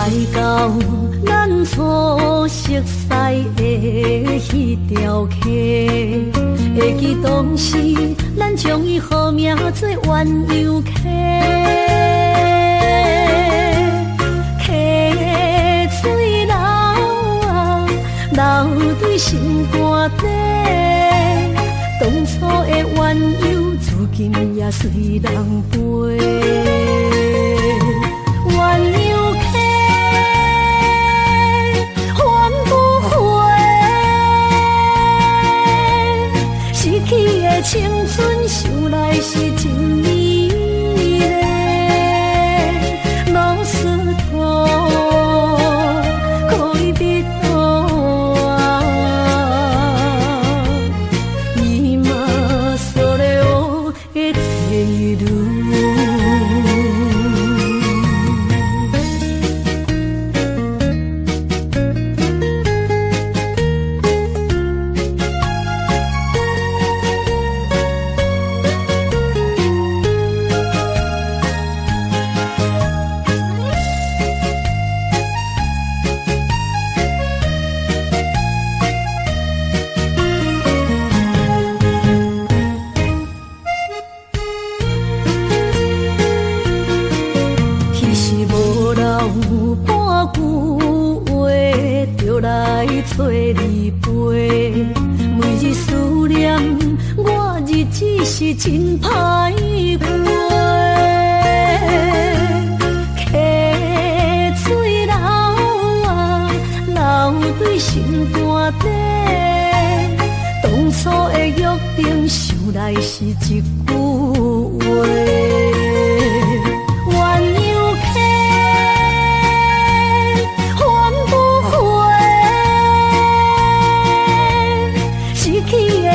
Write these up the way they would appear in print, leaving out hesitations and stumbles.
来到咱初熟悉的迄条溪，会记当时咱将伊号名做鸳鸯溪。溪水流啊，流对心肝底。当初的鸳鸯，如今也随人飞。鸳鸯溪，翻不回，逝去的青春，想来是真美丽。老师徒，可以别途啊，伊嘛所了的地路。找你陪，每日思念，我日子是真歹过。溪水流啊，流对心肝底。当初的约定，想来是一句话。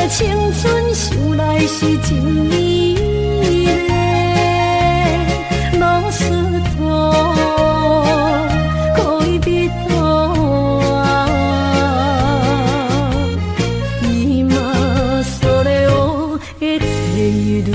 青春想来是真美丽，老师徒，可以别途啊，伊嘛所了的地路。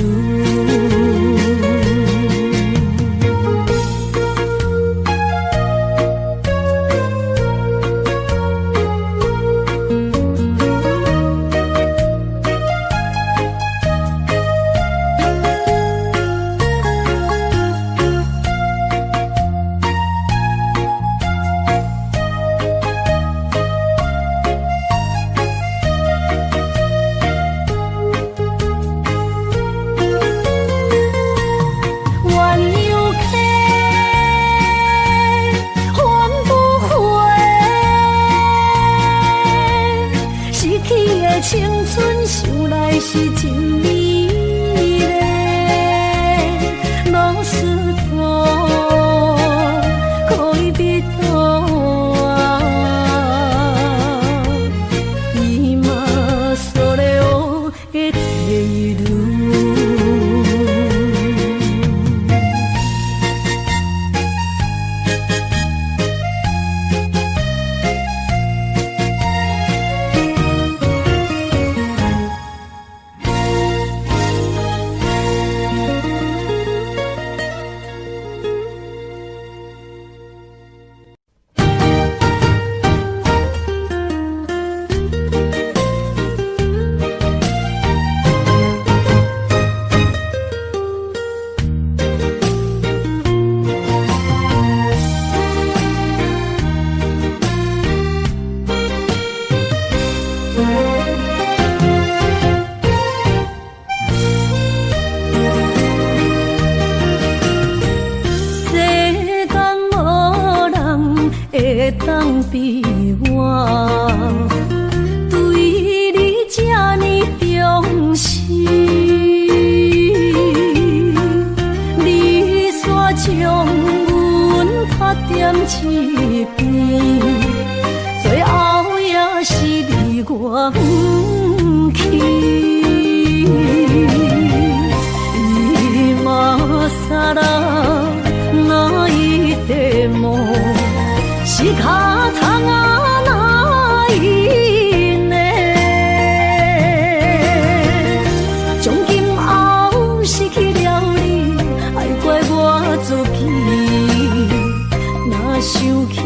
青春想来是真美丽，老师徒，可以别途啊，伊嘛所了的地路。会当比我对你这呢重视，你煞将阮拍点一边，最后也是你我不去，伊嘛撒啦那一点梦。是脚痛啊，哪因呢？从今后失去了你，爱怪我自己，若想起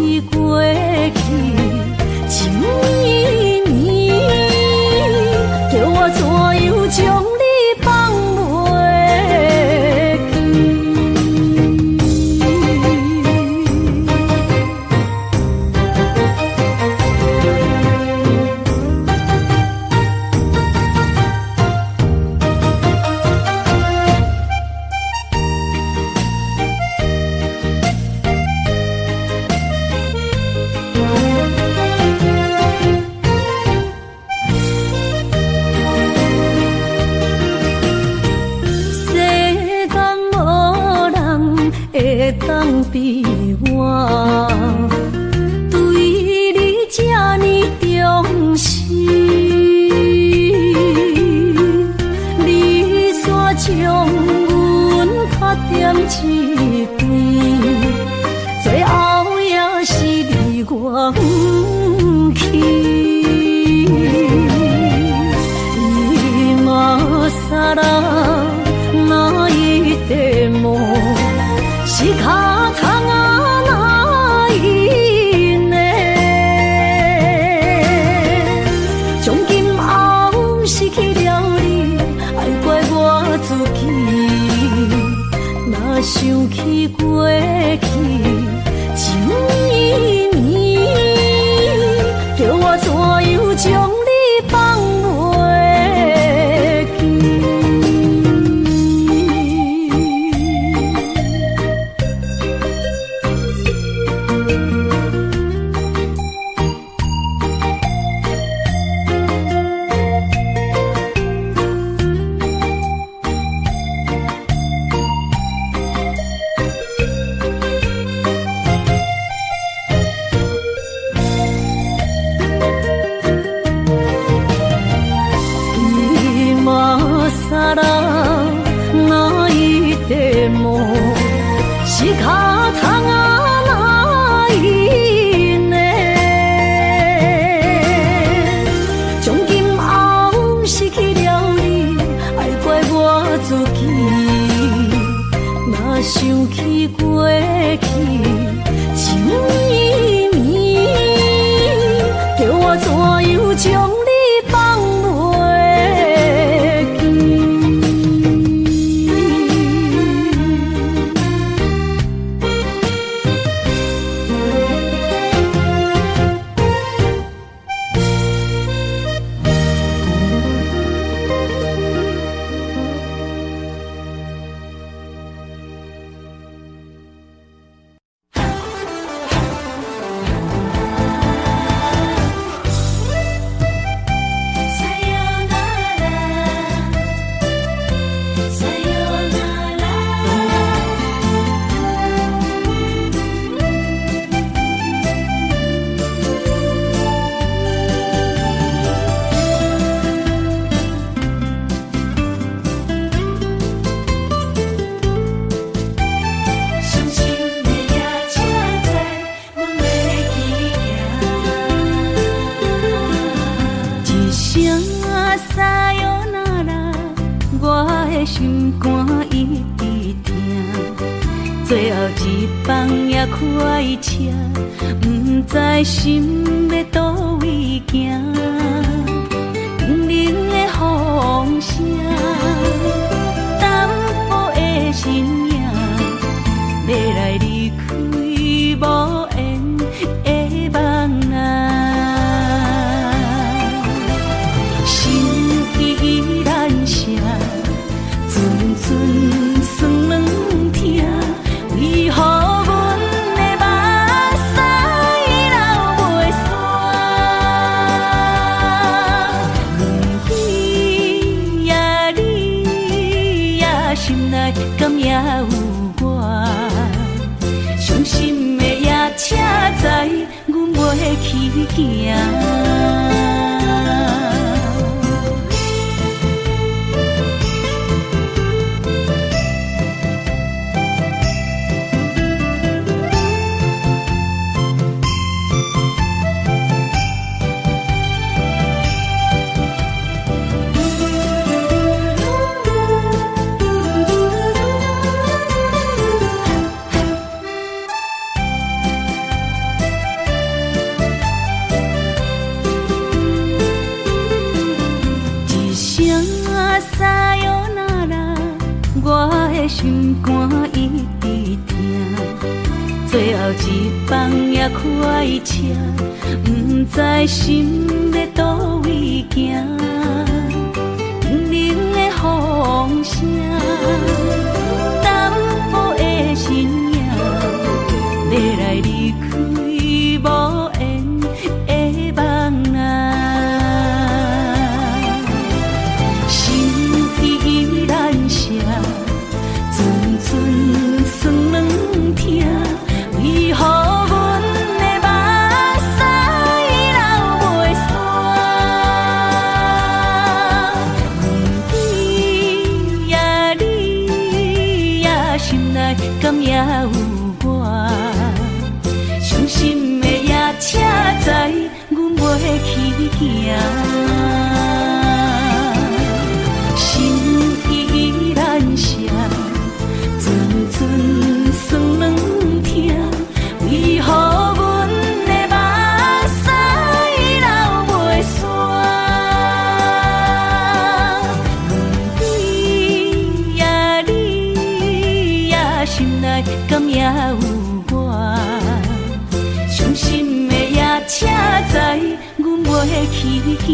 比我对你这呢重视，你煞将阮拍点一边，最后也是离我远去。萨拉那一地梦，是卡通啊那一年，从今后失去了你，爱怪我自己。若想起过去情绵绵，叫我怎样将你放袂？萨拉那一地梦，是卡通啊那一年，从今后失去了你，爱怪我自己。若想起过去情绵绵，叫我怎样将你放袂？心肝一直疼，最后一放也开车，不知心要倒位行。冷冷的风声，淡薄的身影，要来离开无缘的梦啊，心依然声。阵阵酸软疼，为何阮的目屎流袂煞？问你呀，你呀，心内敢也有我？伤心的夜车载，阮袂去行。心肝一直疼，最后一放也开车，不知心要倒位行。冷冷的风声，淡薄的身影，要来离开无缘的梦啊，心依然声。阵阵酸软疼，去行。心依然伤，阵阵酸软痛，为何阮的目屎流袂煞？问你呀，心内敢也有我？伤心的也请知，阮袂去行。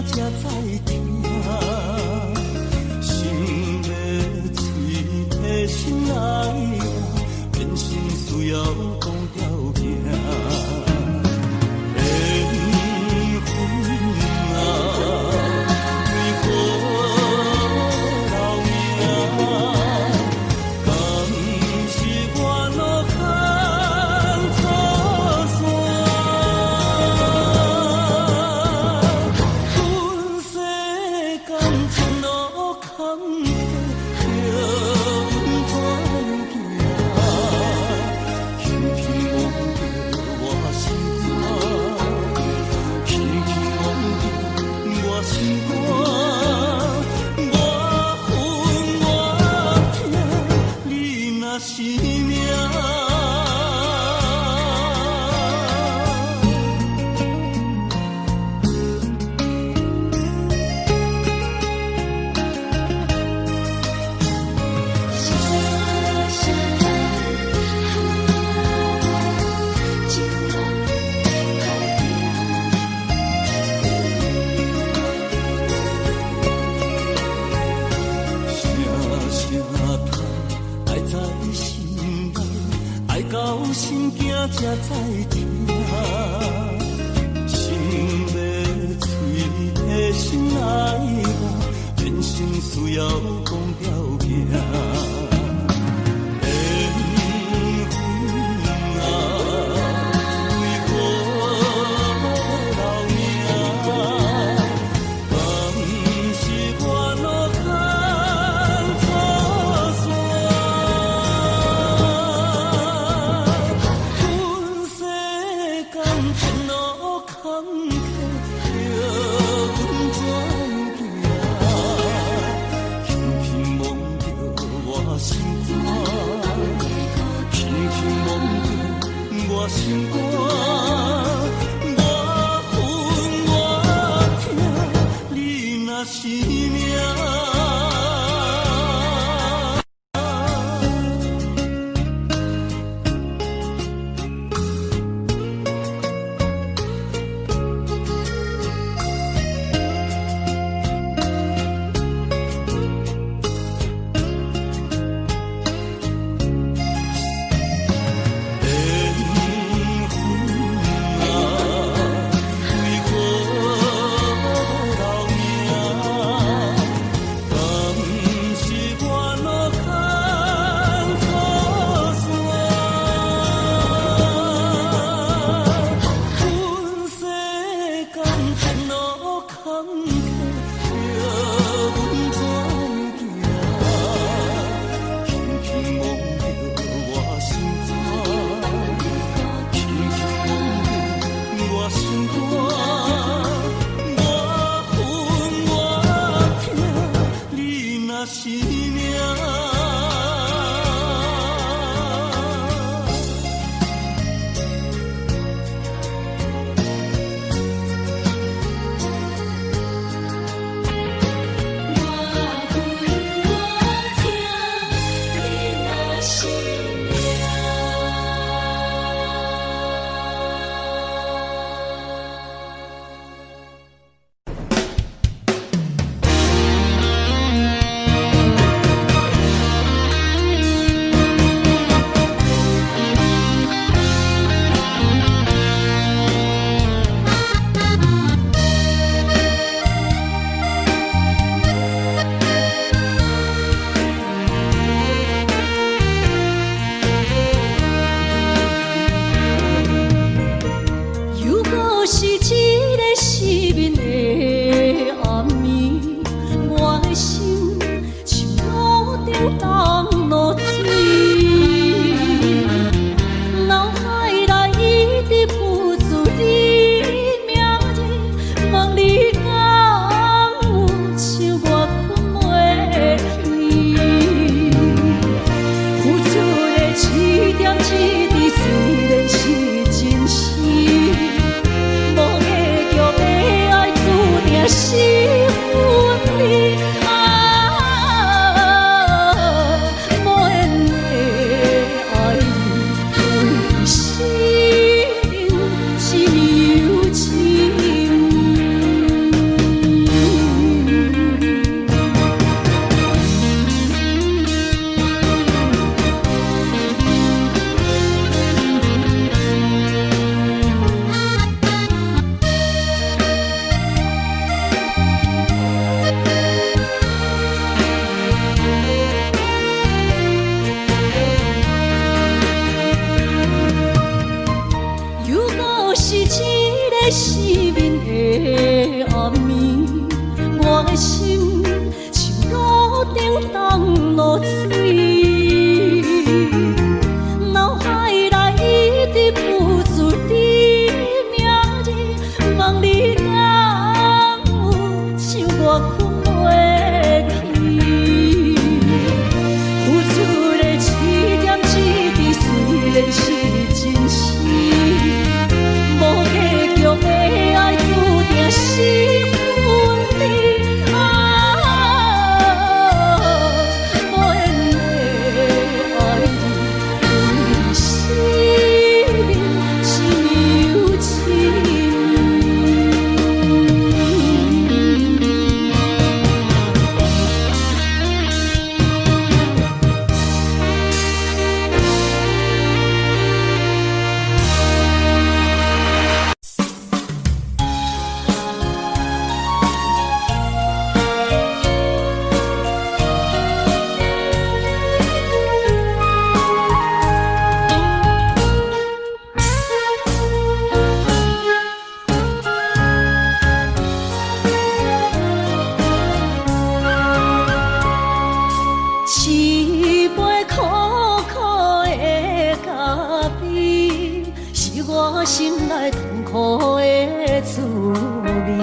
才知听，心的嘴的心爱我，变心需要讲条件。缘分啊，是命。到心惊才知听，心要碎的心爱我，人生需要讲条行。心肝，我恨我痛，你若是命。付出的起点。苦的滋味，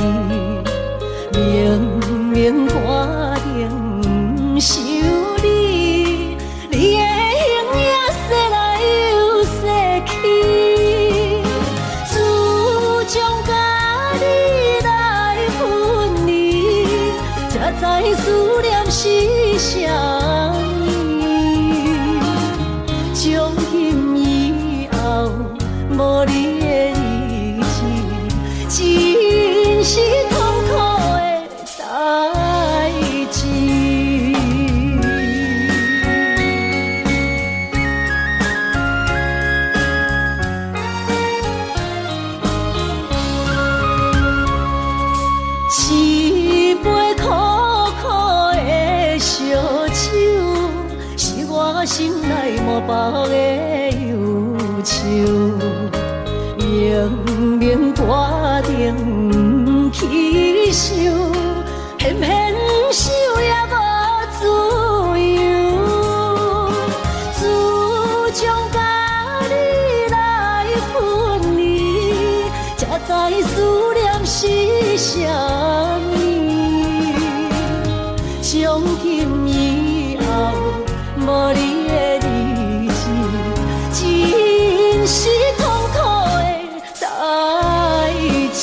明明决定不想你，你的形影说来又说去，自从甲你来分离，才知思念是啥物。从今以后，无你的日子，真是痛苦的代志。一杯苦苦的烧酒，是我心内满腹的忧愁。明明决定不去想，偏偏想也无自由。自从甲你来分离，才知思念是啥物。从今以后，无你的日子，真是痛苦的代志。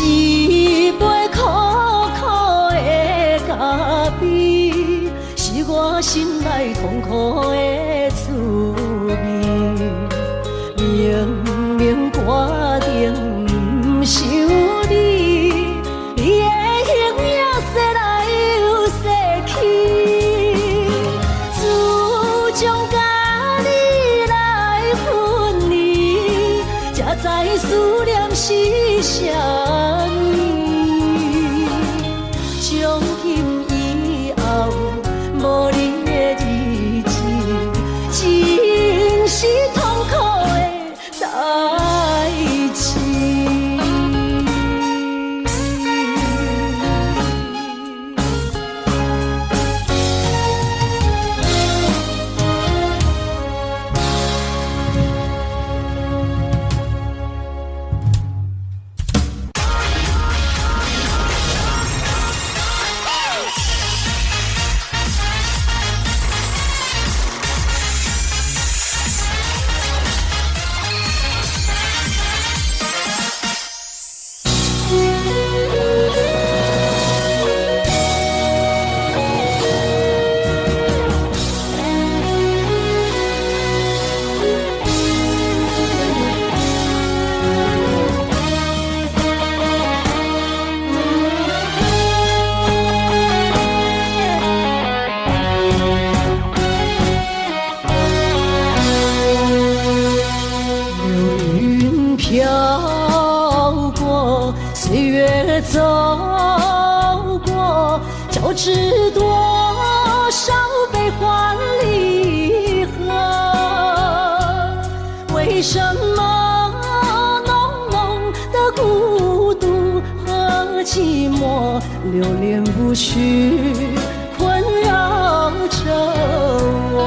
一杯苦苦的咖啡，是我心内痛苦的滋味。明明决定不想你，你的形影说来又说去，自从甲你来分离，才知思念是啥物。从今以后，无你的日子，真是痛苦的代志。飘过，岁月走过，就知多少悲欢离合。为什么浓浓的孤独和寂寞，流连不续，困扰着我？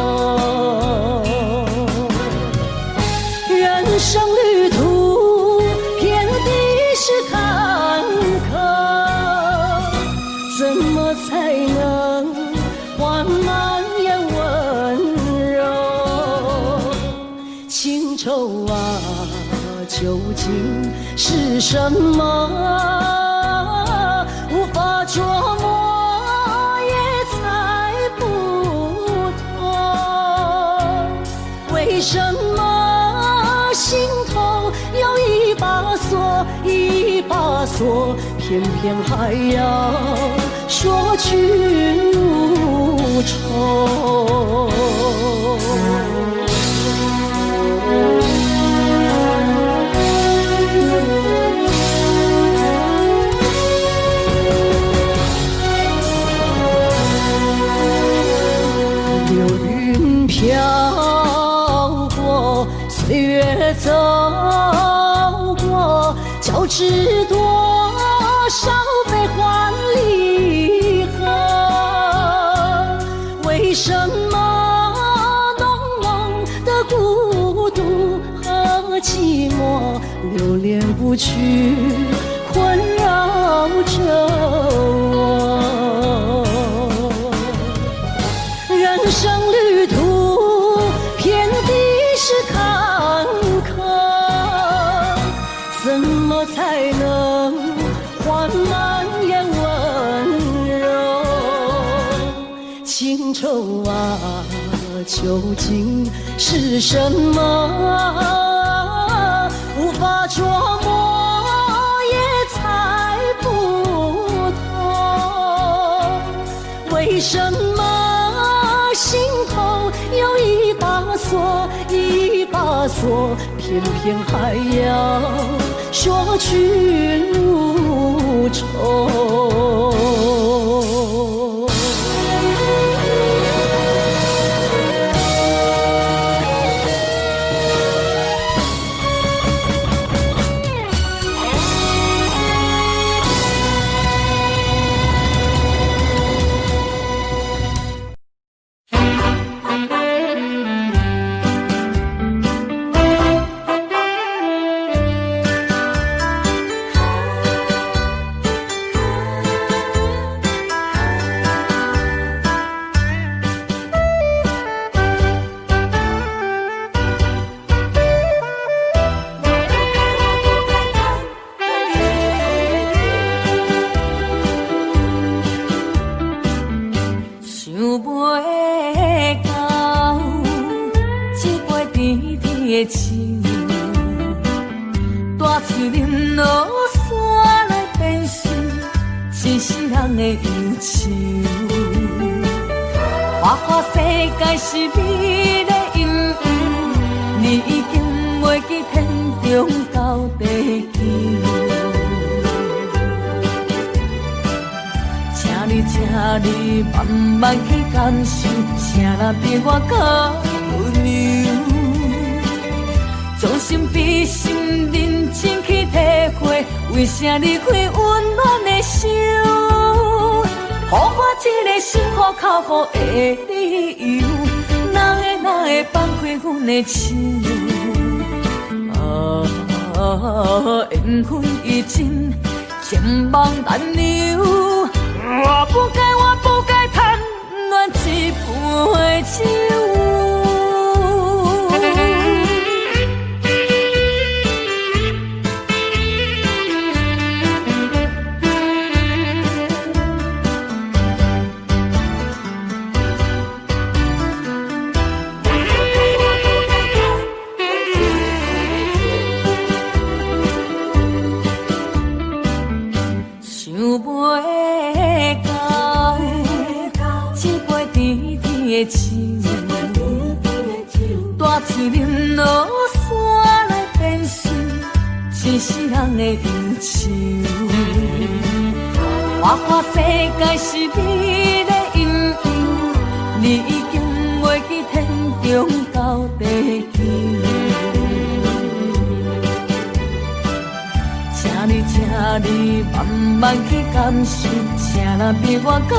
人生旅途遍地是坎坷，怎么才能缓慢也温柔？情愁啊，究竟是什么？无法琢磨，也猜不透。为什么心头有一把锁，一把锁，偏偏还要说句无愁？流云飘过，岁月走过，交织多少悲欢离合？为什么浓浓的孤独和寂寞流连不去，困扰着我？人生旅途遍地是坎坷，怎么才能换满眼温柔？情愁啊，究竟是什么？无法琢磨，也猜不透。为什么心头有一把锁，一把锁，偏偏还要说去如愁？大嘴林落山来变成一世人的忧愁。花花世界是美丽阴影，你已经袂记天中到地球。请你慢慢去感受，谁人比我更温柔？将心比心，认真去体会，为啥离开温暖的手？予我一个心苦口苦的理由，哪会放开阮的手？缘分已尽，千万难留。我不该贪恋一杯酒。大嘴林落山来变成一世人的忧愁。花花世界是美丽阴影，你已经袂记天中到地球。请你慢慢去感受，谁人比我更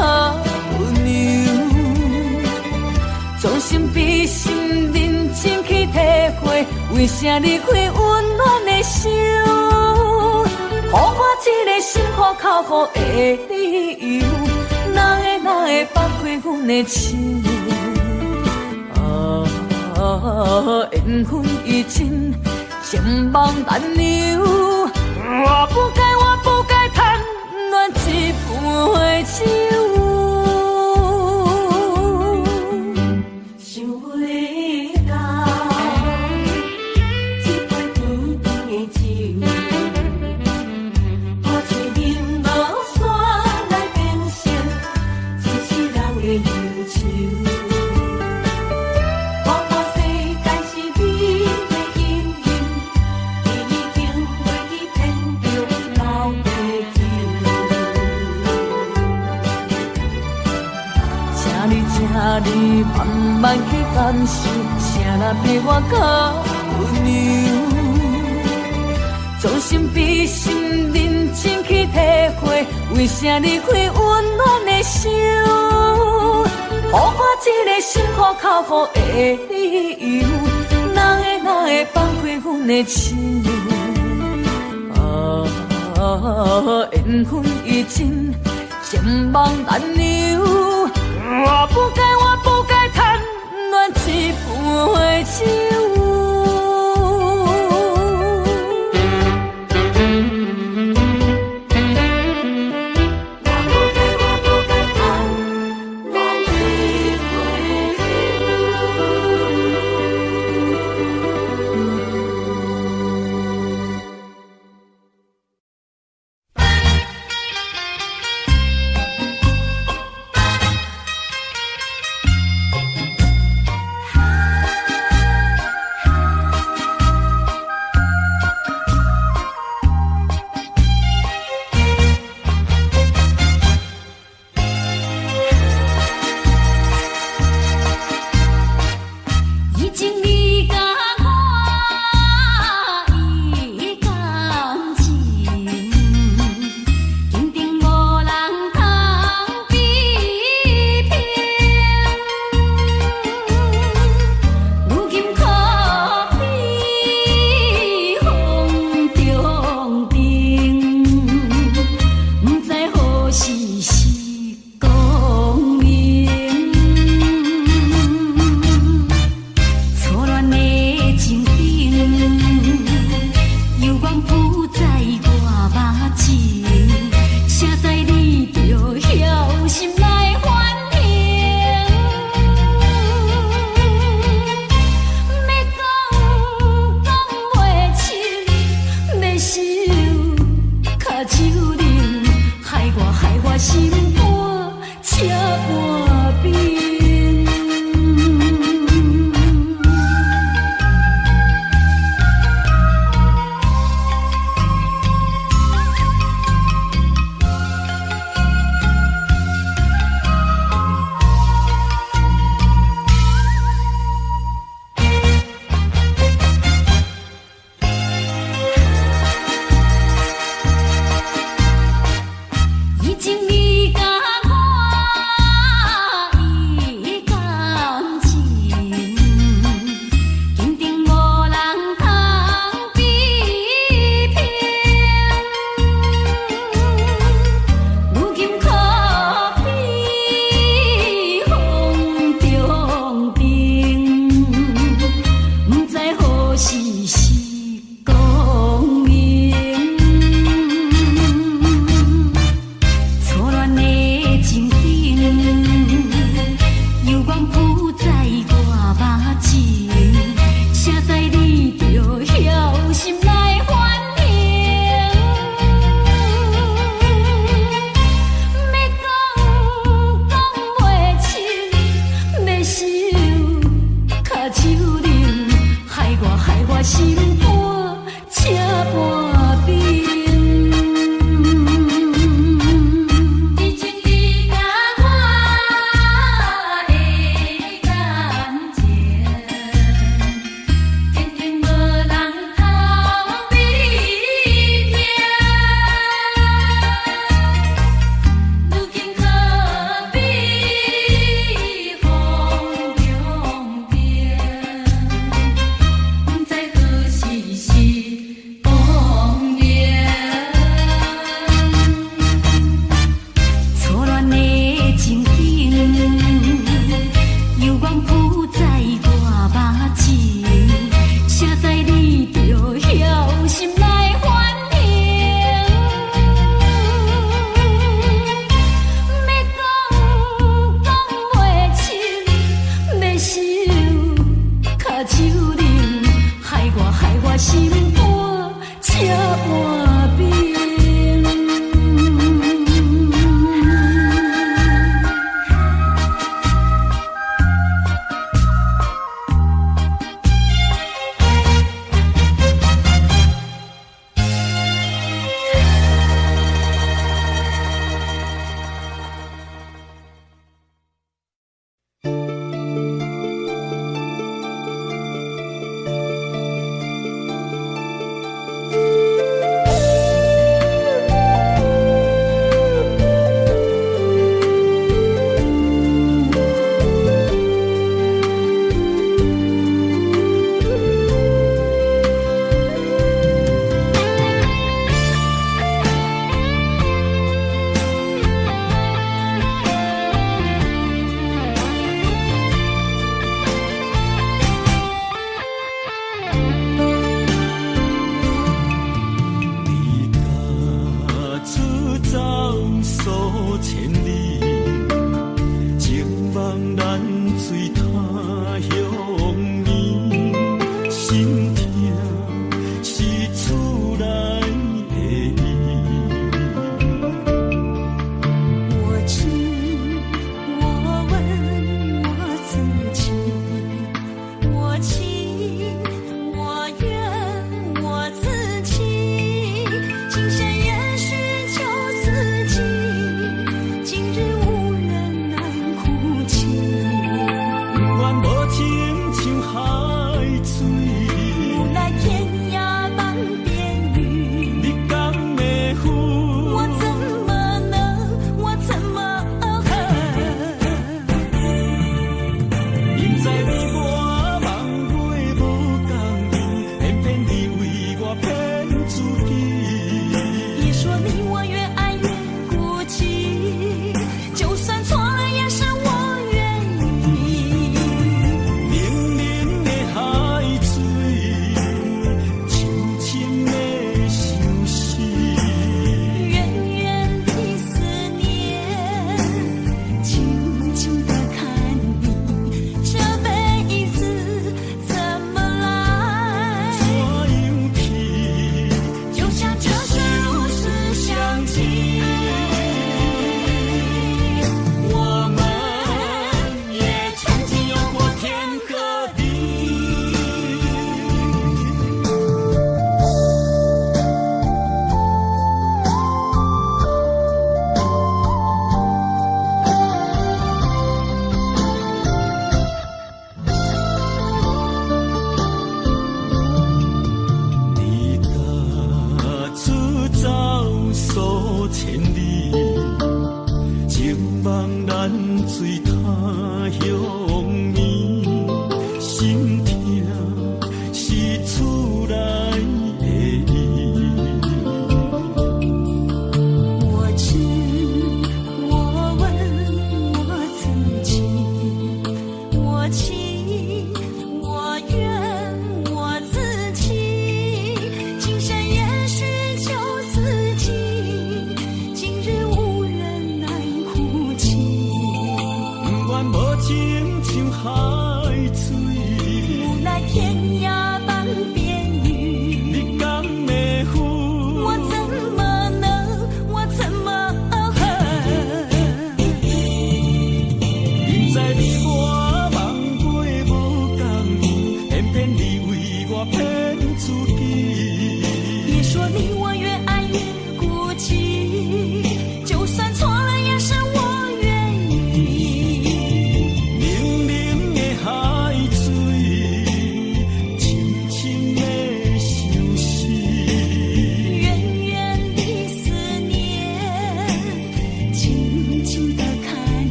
温柔？将心比心，认真去体会，为啥离开温暖的手？予我一个心苦口苦的理由，哪会放开阮的手？缘分已尽，千万难留。我不该贪恋一杯酒。慢慢去感受，啥人比我较温柔？将心比心，认真去体会，为啥离开温暖的手？予我一个心苦口苦的理由，哪会放开阮的亲友？缘分已尽，情网难留。我不该贪恋一杯酒。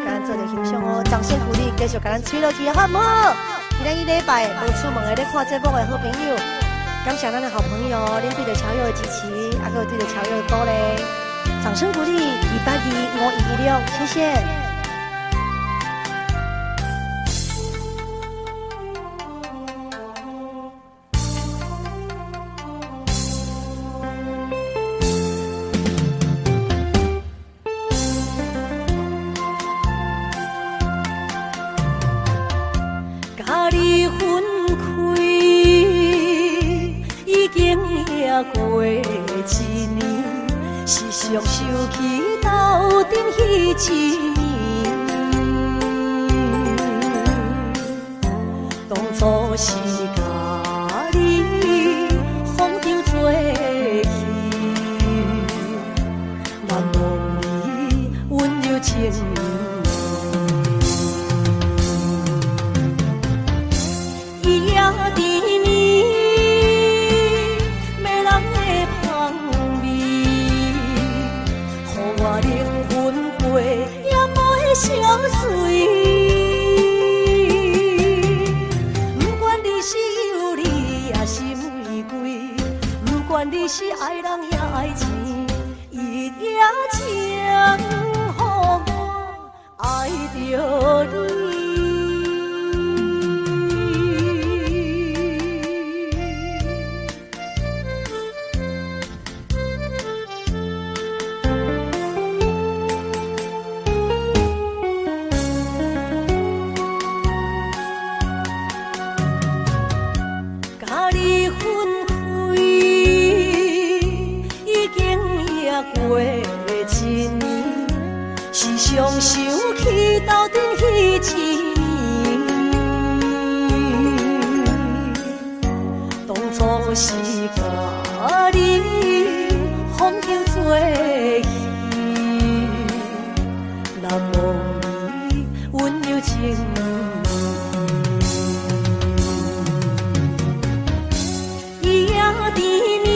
甲咱做着欣赏哦，掌声鼓励，继续甲咱吹落去，好唔好？今日礼拜无出门的咧看节目的好朋友，感谢咱的好朋友，恁对着乔友的支持，还有对着乔友的鼓励，掌声鼓励2825116，谢谢。甲你分开已经也过一年，时常想起斗阵彼一年。当初是甲你风中做戏，难忘你温柔情意。相随，不管你是有理也是玫瑰，不管你是爱人也爱钱，伊也请予我爱着你。过一年，时常想起斗阵彼一年。当初是甲你风中做戏，难忘你温柔情意，伊也伫面。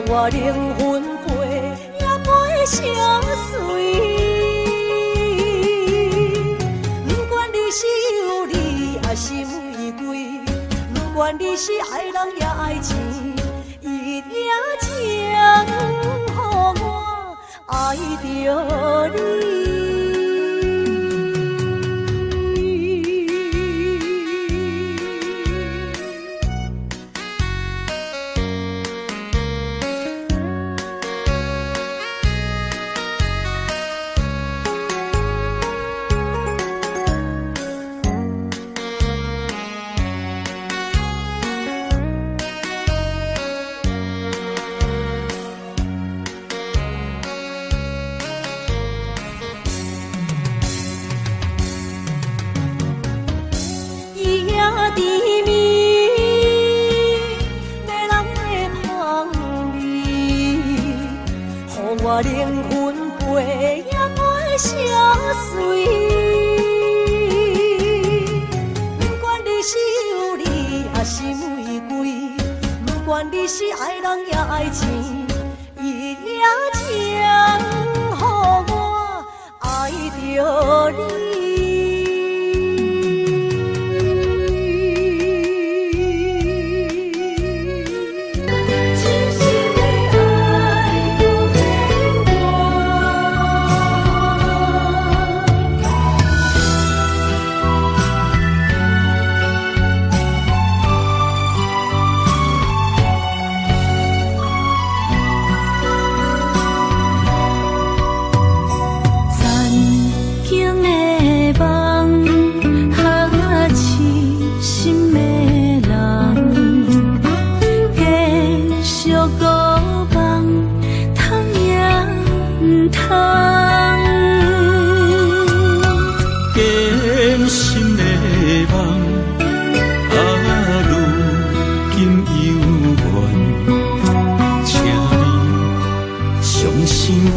我灵魂陪也陪相随，不管你是有理也是玫瑰，不管你是爱人也爱钱，伊也请予我爱着你。我灵魂陪也陪相随，不管你是有理也是玫瑰，不管你是爱人也爱钱，伊也请予我爱着你。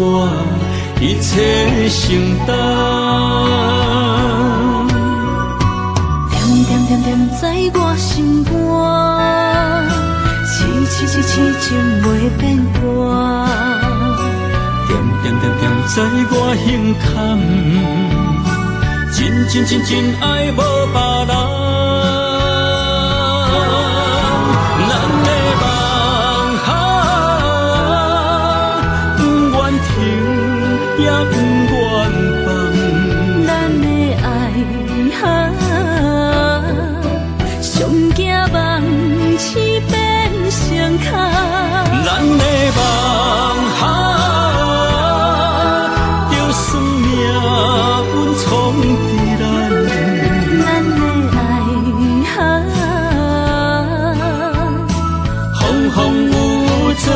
我一切承担，点点点点在我心肝，痴情袂变歌。点知我胸坎，真爱无别人。咱的梦不愿停，也不愿放。咱的爱上惊梦痴变成空。咱的梦就算命运闯伫咱的爱风风雨做阵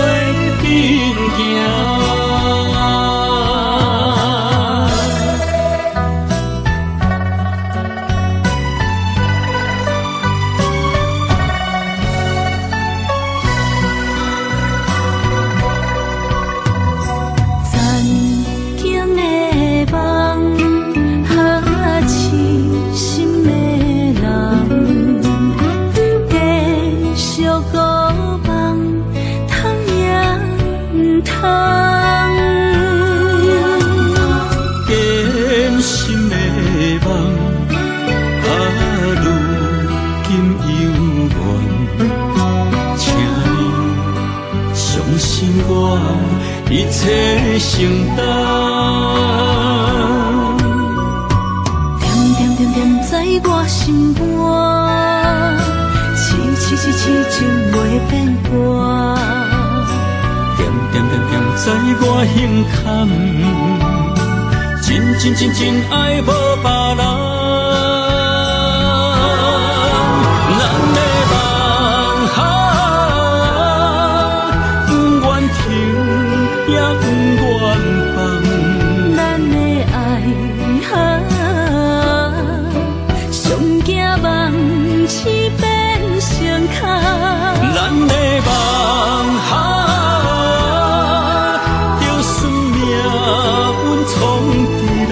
行。一切承担，点在我心肝，痴情袂变歌。点在我胸坎，真爱无别人。咱的梦不愿停，也不愿放。咱的爱上惊梦痴变成空。咱的梦就算命运闯伫咱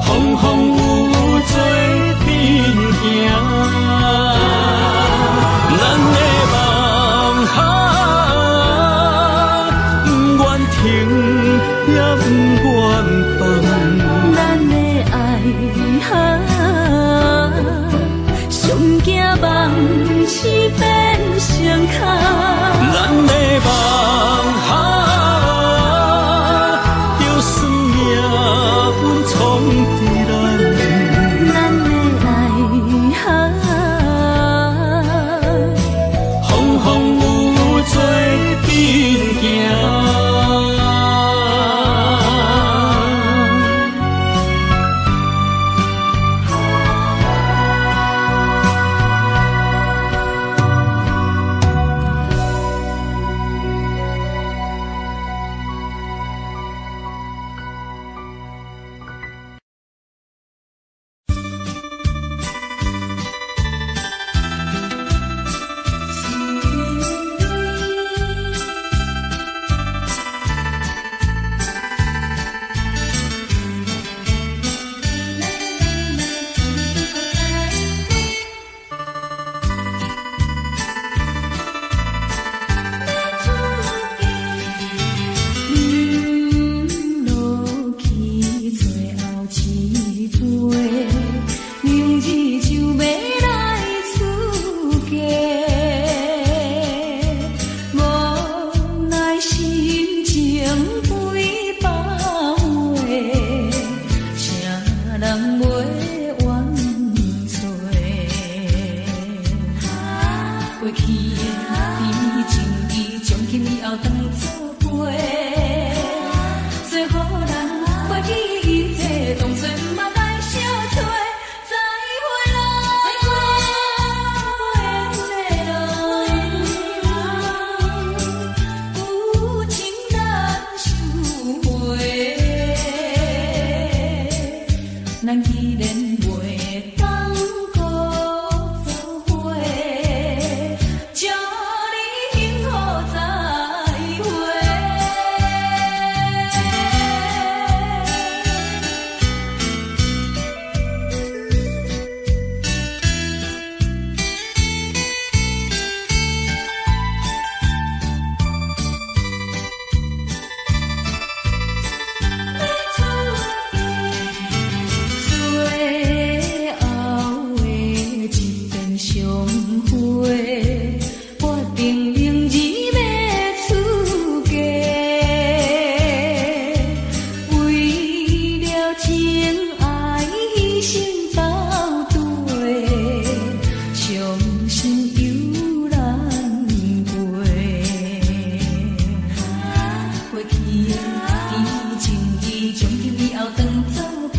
风风雨做阵行。咱的梦不愿停，也不愿放。咱的爱上惊梦痴变成空。咱的梦就算命运闯伫咱风风雨做阵行。祝你幸福再会。我定能日要出家。为了情爱牺牲斗对，伤心犹难过。过去的甜情意，从今以后当作陪。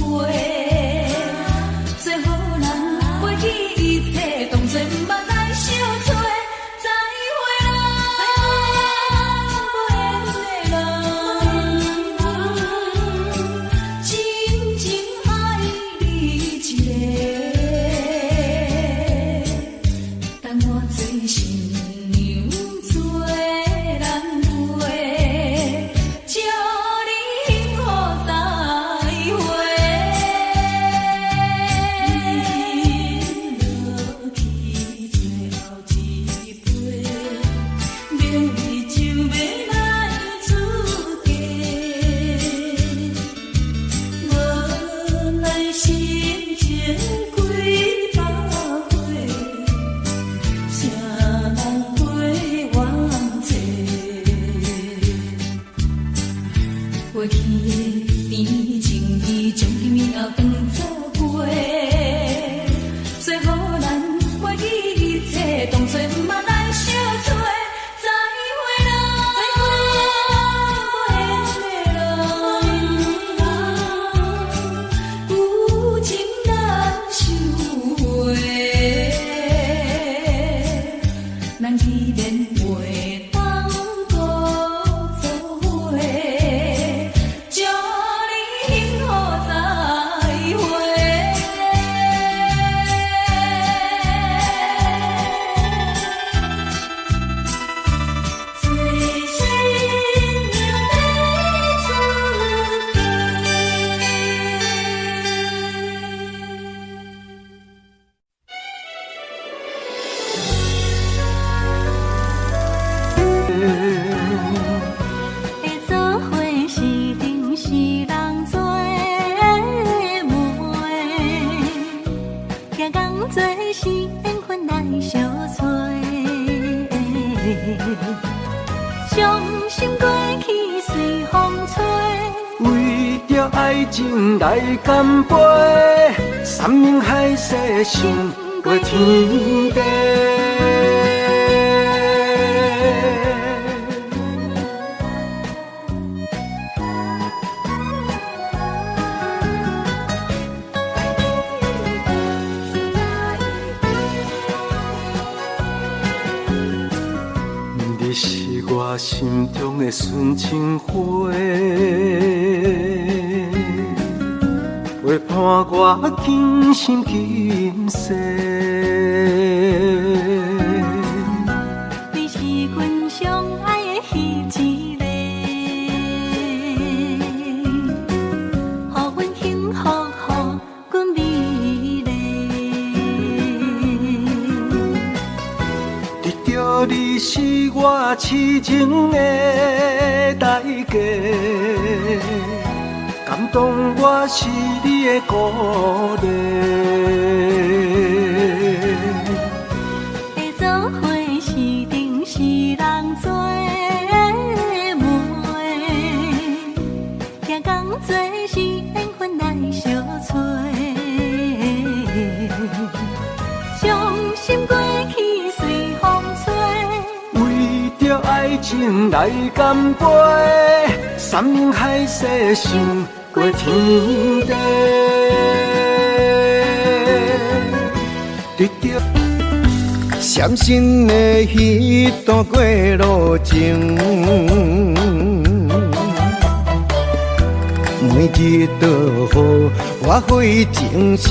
最好人袂记一切，当作毋捌来相找。再会啦，无缘的人，真情爱你一个。等我做新娘，做人陪，祝你幸福再会。落去最后一杯，明日就要来出家。无奈心情几百回，谁人陪冤债？过去的甜情意，从今以后当作陪。最好咱袂记一切，当作毋捌来相找。再会啦，无缘的人，有情难收回。咱既然袂当搁做伙，祝你幸福再会。最新娘要出家。会做伙是定是人做媒，行工做是缘分来相找。伤心过去随风吹，为着爱情来干杯，山盟海誓想过天地。你是我心中的纯情花，陪伴我今生今世。你是阮相爱的彼一个，予阮幸福，予阮美丽。得到你是我痴情的代价，感动我是你的鼓励。会做伙是定是人做媒，行工做是缘分来相找。伤心过去随风吹，为着爱情来干杯，山盟海誓想过天地。得到闪身的迄段过路情，每日都予我费精神。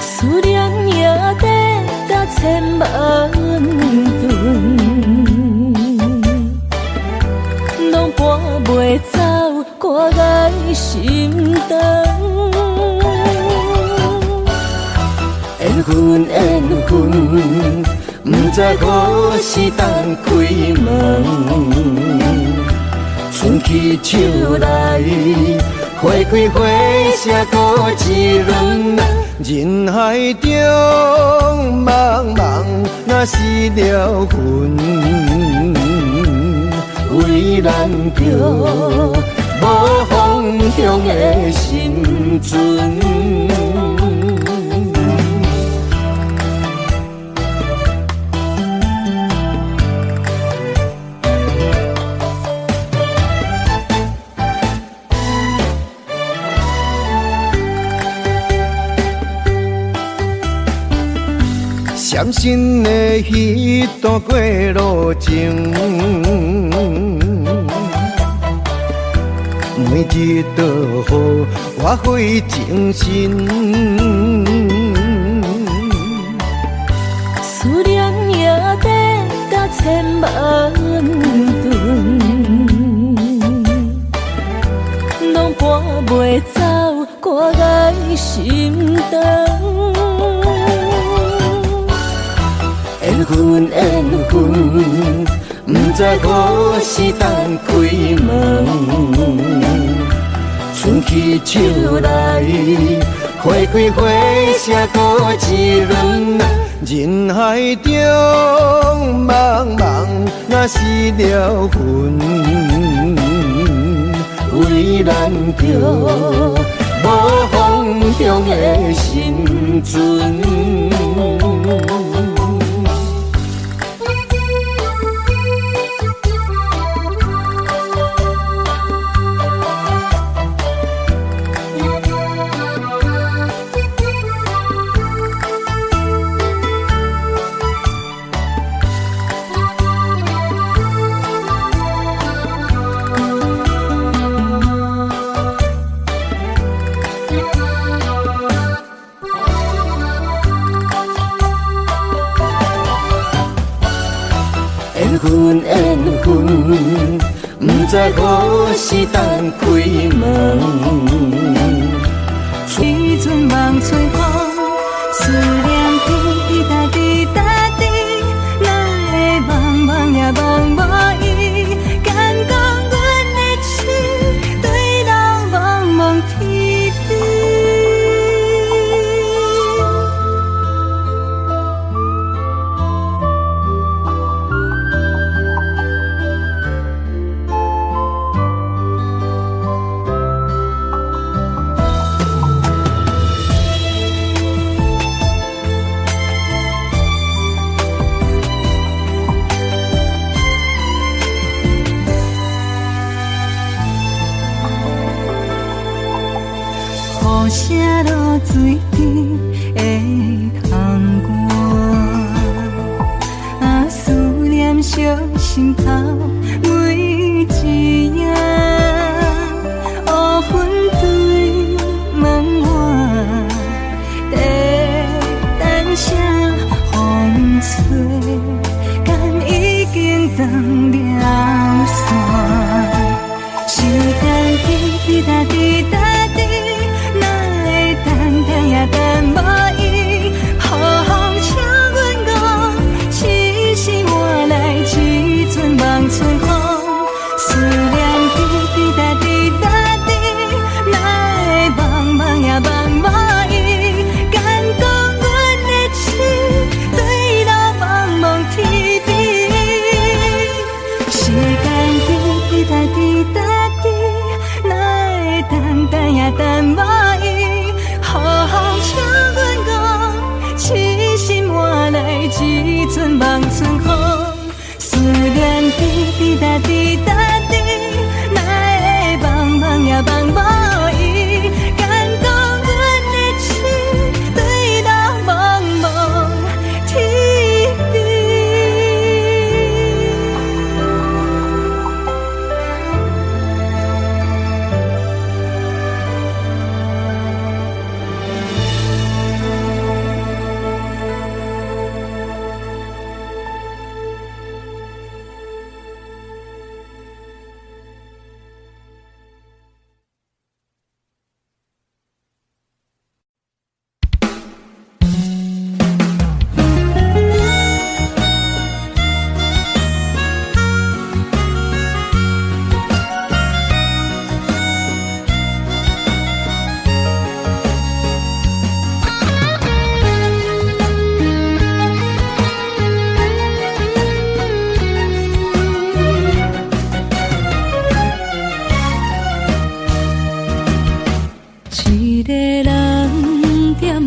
思念也得达千万吨，拢搬袂走我爱心肠。缘分缘分，不知何时当开门。伸起手来，予花开花谢过一轮，人海中茫茫，若是了魂，为咱着无方向的心存。相信的彼段过路情，每日都予我费精神。思念也变甲千万吨，拢搬袂走我的心肠。缘分缘分，不知何时当开门。春去秋来，花开花谢过一轮。人海中茫茫，若是了魂，为咱着无方向的心存。缘分缘分，不知何时当开门。一阵望春风，思念滴答滴答滴，哪会茫茫也茫无依？敢讲阮的痴，对人茫茫天边。雨声落水边的空歌，思念烧心头每一夜。乌云对门外，在等啥风吹，敢已经断了线。时间滴答滴答滴。也等无伊，雨风请阮讲，痴心换来一阵望春风。思念滴滴答滴答滴，哪会茫茫也茫无依？敢讲阮的痴，对路茫茫天边。时间滴滴答滴答滴，哪会等也等无伊？雨风请阮讲，痴心换来一阵望春风。思念滴滴答滴答滴，哪会茫茫也茫无依？敢讲阮的痴，对路茫茫天边。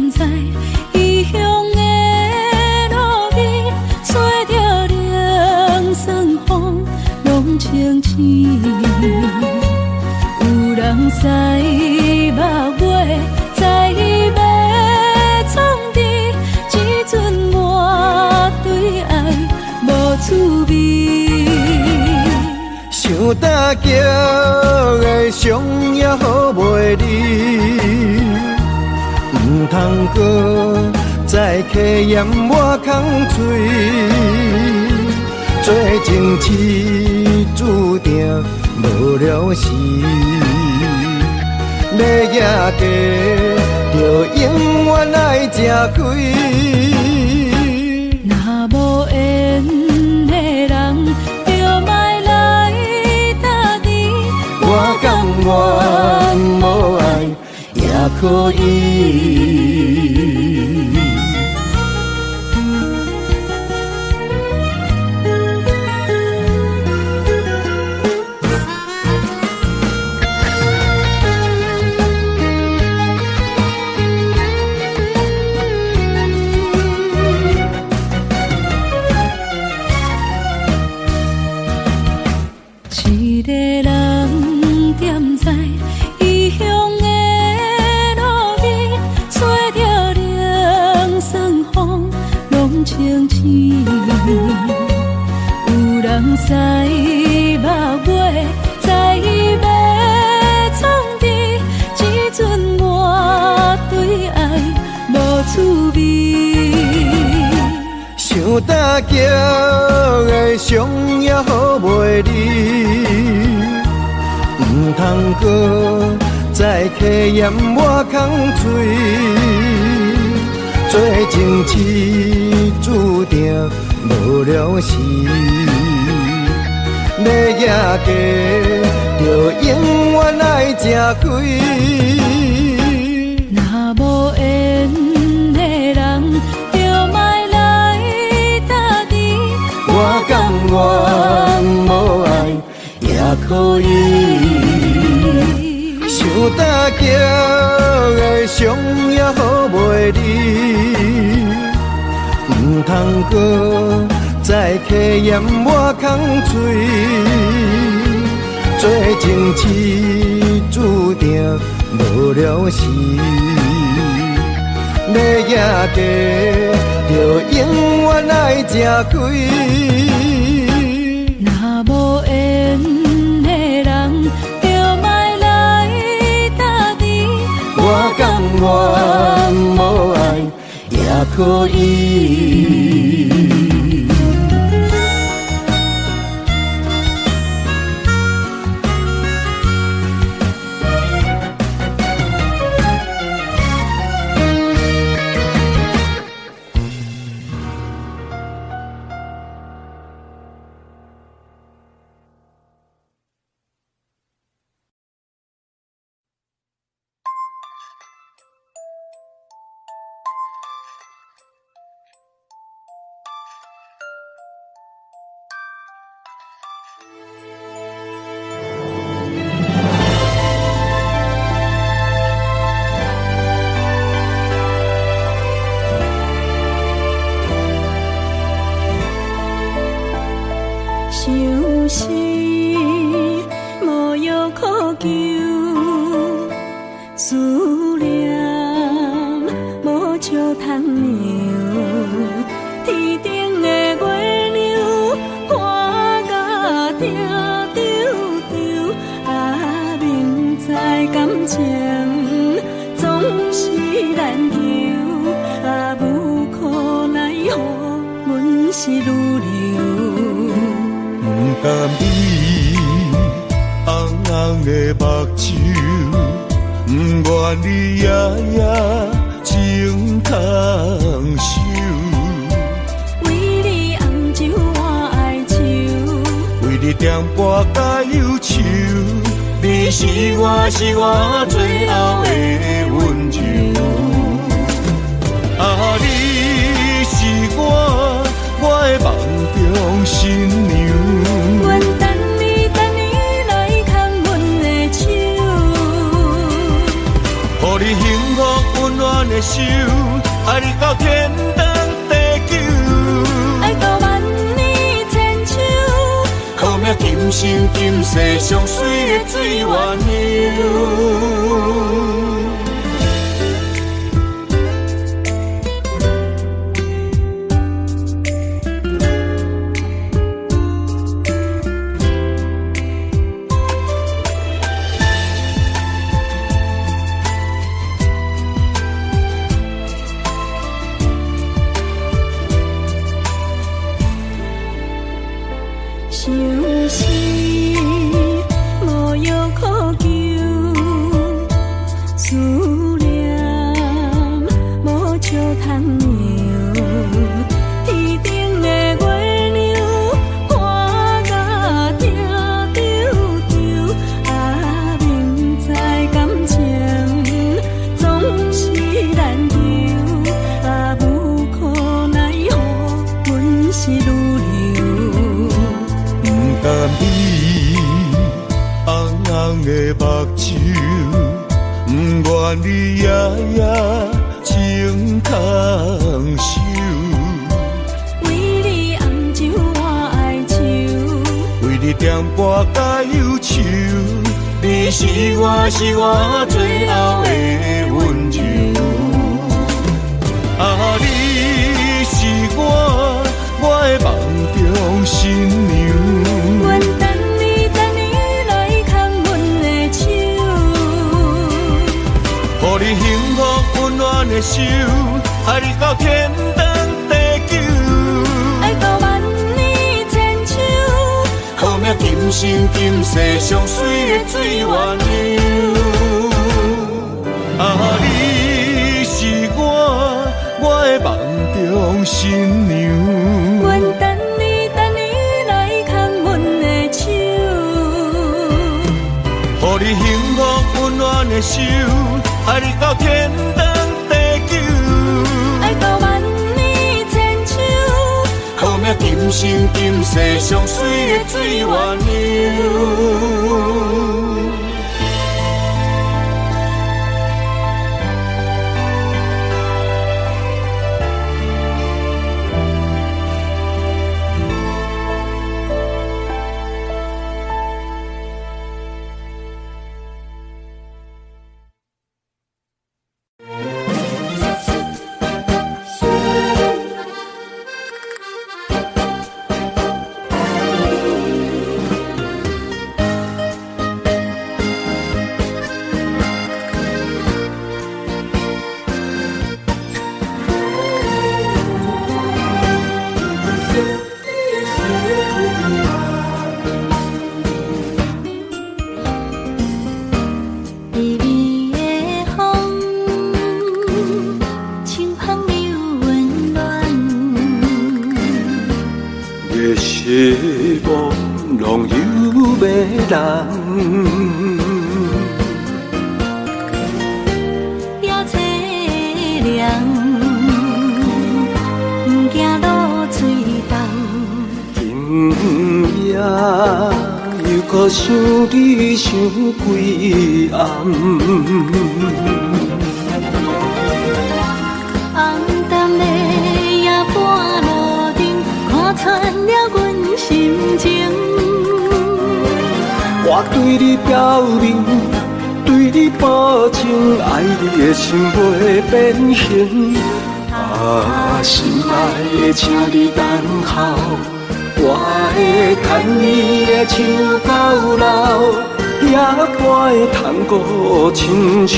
点在异乡的路边，吹着凉爽风，拢清醒。有人使目尾，在要创治，只准我对爱无趣味。想搭桥的伤也好袂离，唔通搁再客嫌我空嘴，做情痴注定无了时。要野家就永远爱吃亏。若无缘的人，就莫来搭你。我甘愿无爱也可以。一个人踮在异乡的路边，吹着凉爽风，拢清醒。有人使目尾，在要创治，只准我对爱无趣味。想搭桥的伤也好袂离，唔通搁再客嫌我空嘴，做情痴注定无了时。要野家就永远爱吃亏。若无缘的人，就莫来搭你。我甘愿无爱也可以。想搭桥的伤也好袂离，唔通搁再客嫌我空嘴，做情痴注定无了时。要野家就永远爱吃亏。若无缘的人，就莫来搭你。我甘愿无爱也可以。想是无药可救，思念无笑通描。天顶的月亮看甲定丢丢，啊，明知感情总是难求，啊，无可奈何，阮是愈流。不甘你红红的目睭，不愿你夜夜情通受。为你红酒换哀愁，为你点歌甲忧愁，你是我最后的温柔。啊，你是我的梦中新娘。阮等你来牵阮的手，予你幸福温暖的手。爱你到天长地久，爱到万年千秋。好命今生今世上水的水源流。相思无药可救，思念无笑通摇。天顶的月亮看甲定丢丢，啊，明知感情总是难求，啊，无可奈何，阮是愈流。但你红红的目睭，不愿你夜夜情空守。为你红酒换哀愁，为你点歌甲忧愁，你是我最后的温柔。啊，你是我的梦中新娘。阮等你来牵阮的手，予你幸福温暖的手，爱你到天长地久，爱到万年千秋。好命今生今世上水的水源流。啊，你是我的梦中新娘。阮等你来牵阮的手，予你幸福温暖的手，爱你到天长地久，爱到万年千秋。好命今生今世上水的水源流。希望拢有要人，也凄凉，不惊落水重。今夜又搁想你想几暗，红淡的夜半路灯，看穿了阮心情。我对你表明，对你保证，爱你的心袂变形。啊，心爱的，请你等候，我会牵你的手到老，也会通过亲像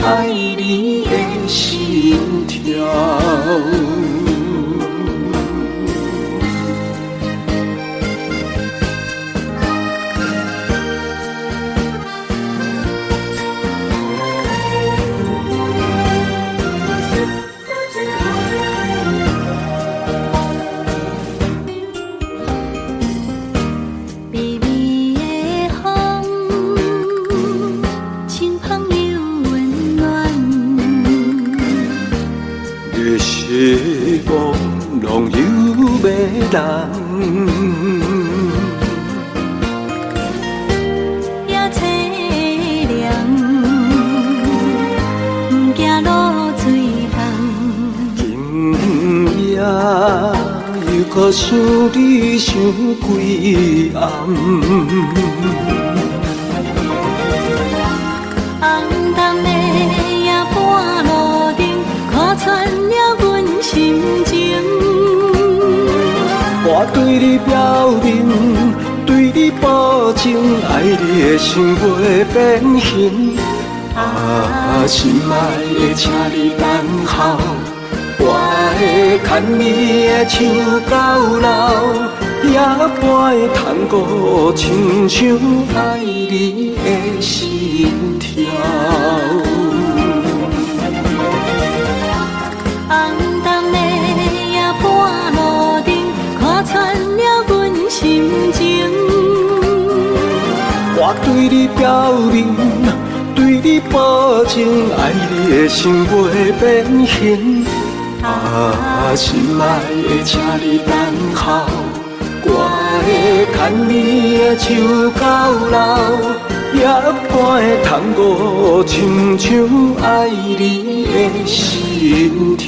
爱你的心跳。希望拢有要人，也凄凉，不惊落水重。搁想你想几暗。红淡的夜半路灯，看穿了阮心情。我对你表明，对你保证，爱你的心袂变形。心爱的，请你等候，我会牵你的手到老，也陪探戈，亲像爱你的心跳。红淡的夜半路灯，看穿了阮心情。我对你表明，对你保证，爱你的心袂变形。心爱的，请你等候，我会牵你的手到老，也陪探戈，亲像爱你的心跳。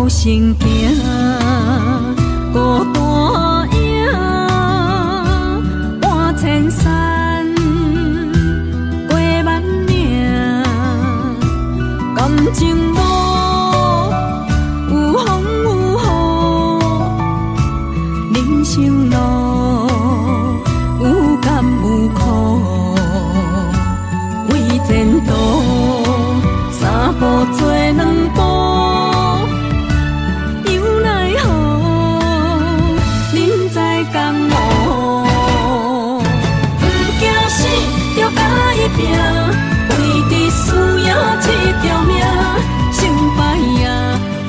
行行，孤单影，半千山，过万岭，感情路有风有雨，人生路有甘有苦，为前途三步做两步。为伫输赢这条命，成败赢，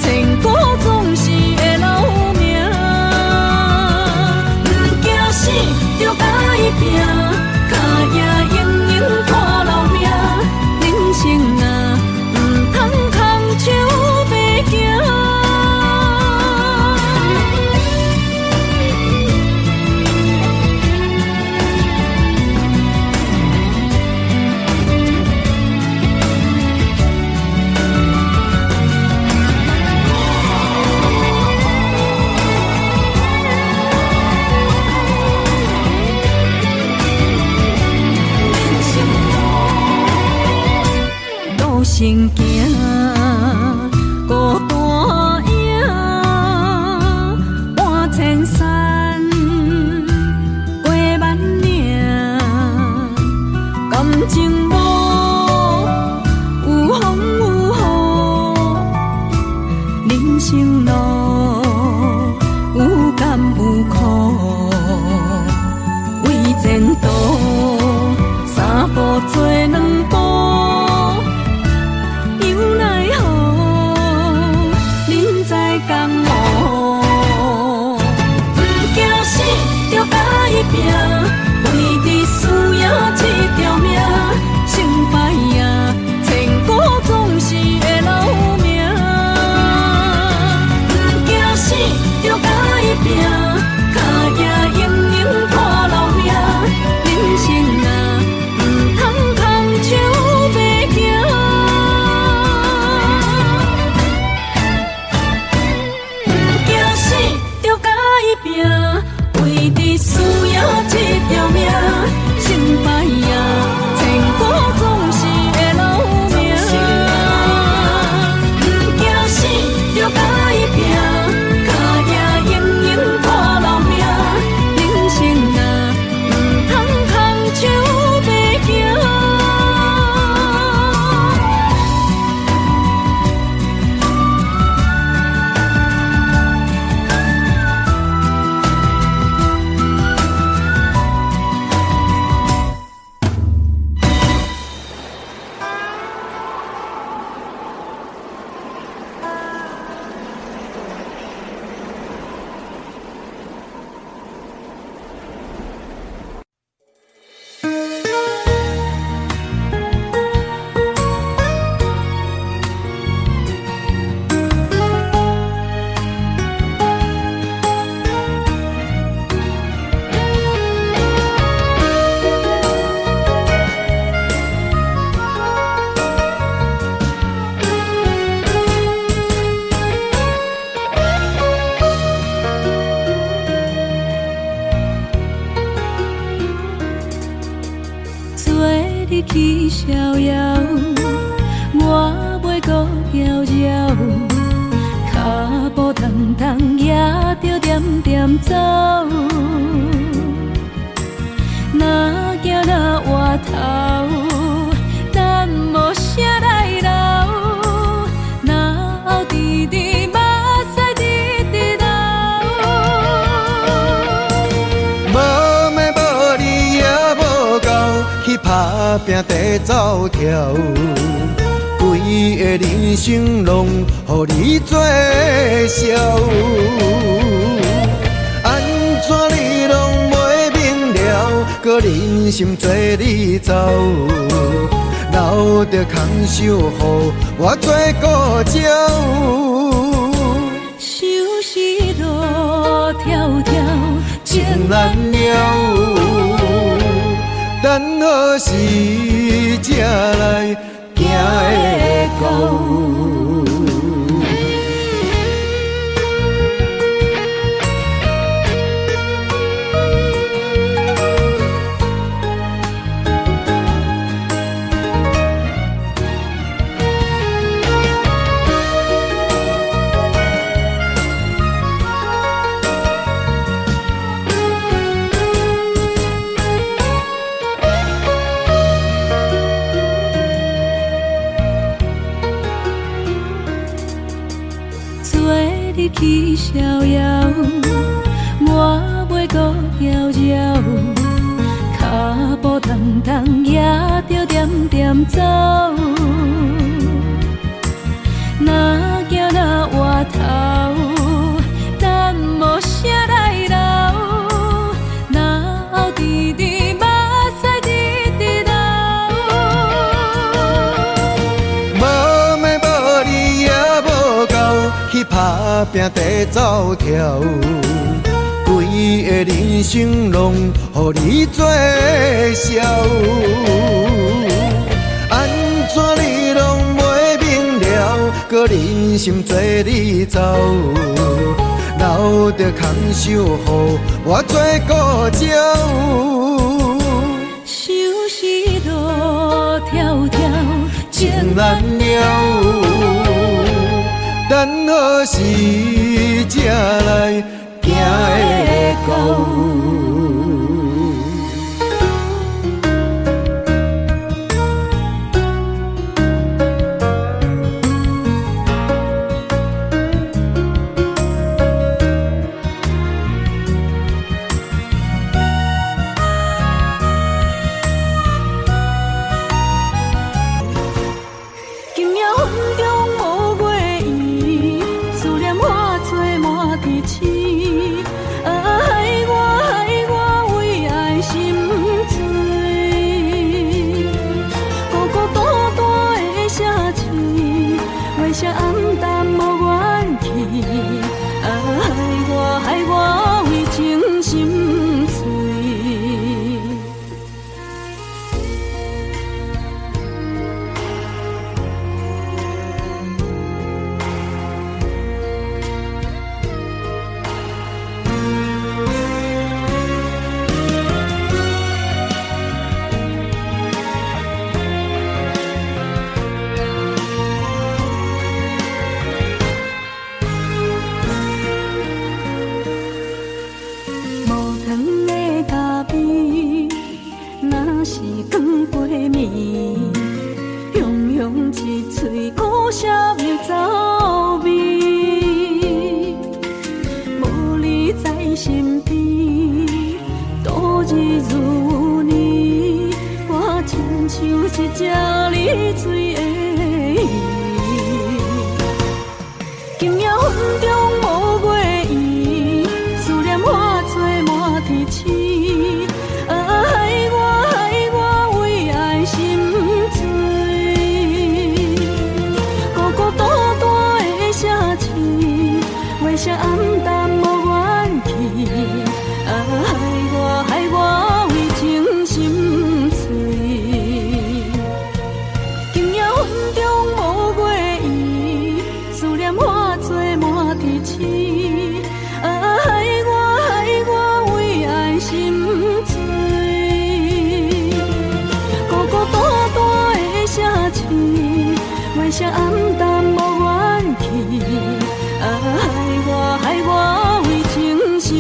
千古总是会留名。不惊死，就甲伊拼，脚也用用拖留命。人生啊，唔通空手白行。行行，孤单影，半千山，过万岭，感情路有风有雨，人生路有甘有苦，为前途三步做两步。拼，为伫输赢这条命，成败赢，千古总是会留名。不惊死，就甲伊拼，脚也用用拖留命。人生啊，唔通空手白行。不惊死，就甲伊拼。为伫输赢这点走，若行若回头，咱无啥来留，若后直直目屎直直流。无妹无你也无够，去打拼地走跳。规个人生拢予你做笑，安怎你拢袂明了？搁忍心做你走，留着空手予我做顾鸟。想是路迢迢，情难了，等何时才来行会到？你去逍遥，我袂搁遥遥，脚步重重也着点点走。若行若回头，咱无啥来留，若后直直目屎直直流。无妹无你也无够，去打拼地走跳。规个人生拢予你做笑，安怎你拢袂明了？搁忍心做你走，留着空手予我做顾鸟。想是路迢迢，情难了，等何时才来行会到？为啥暗淡无元气？害我为情伤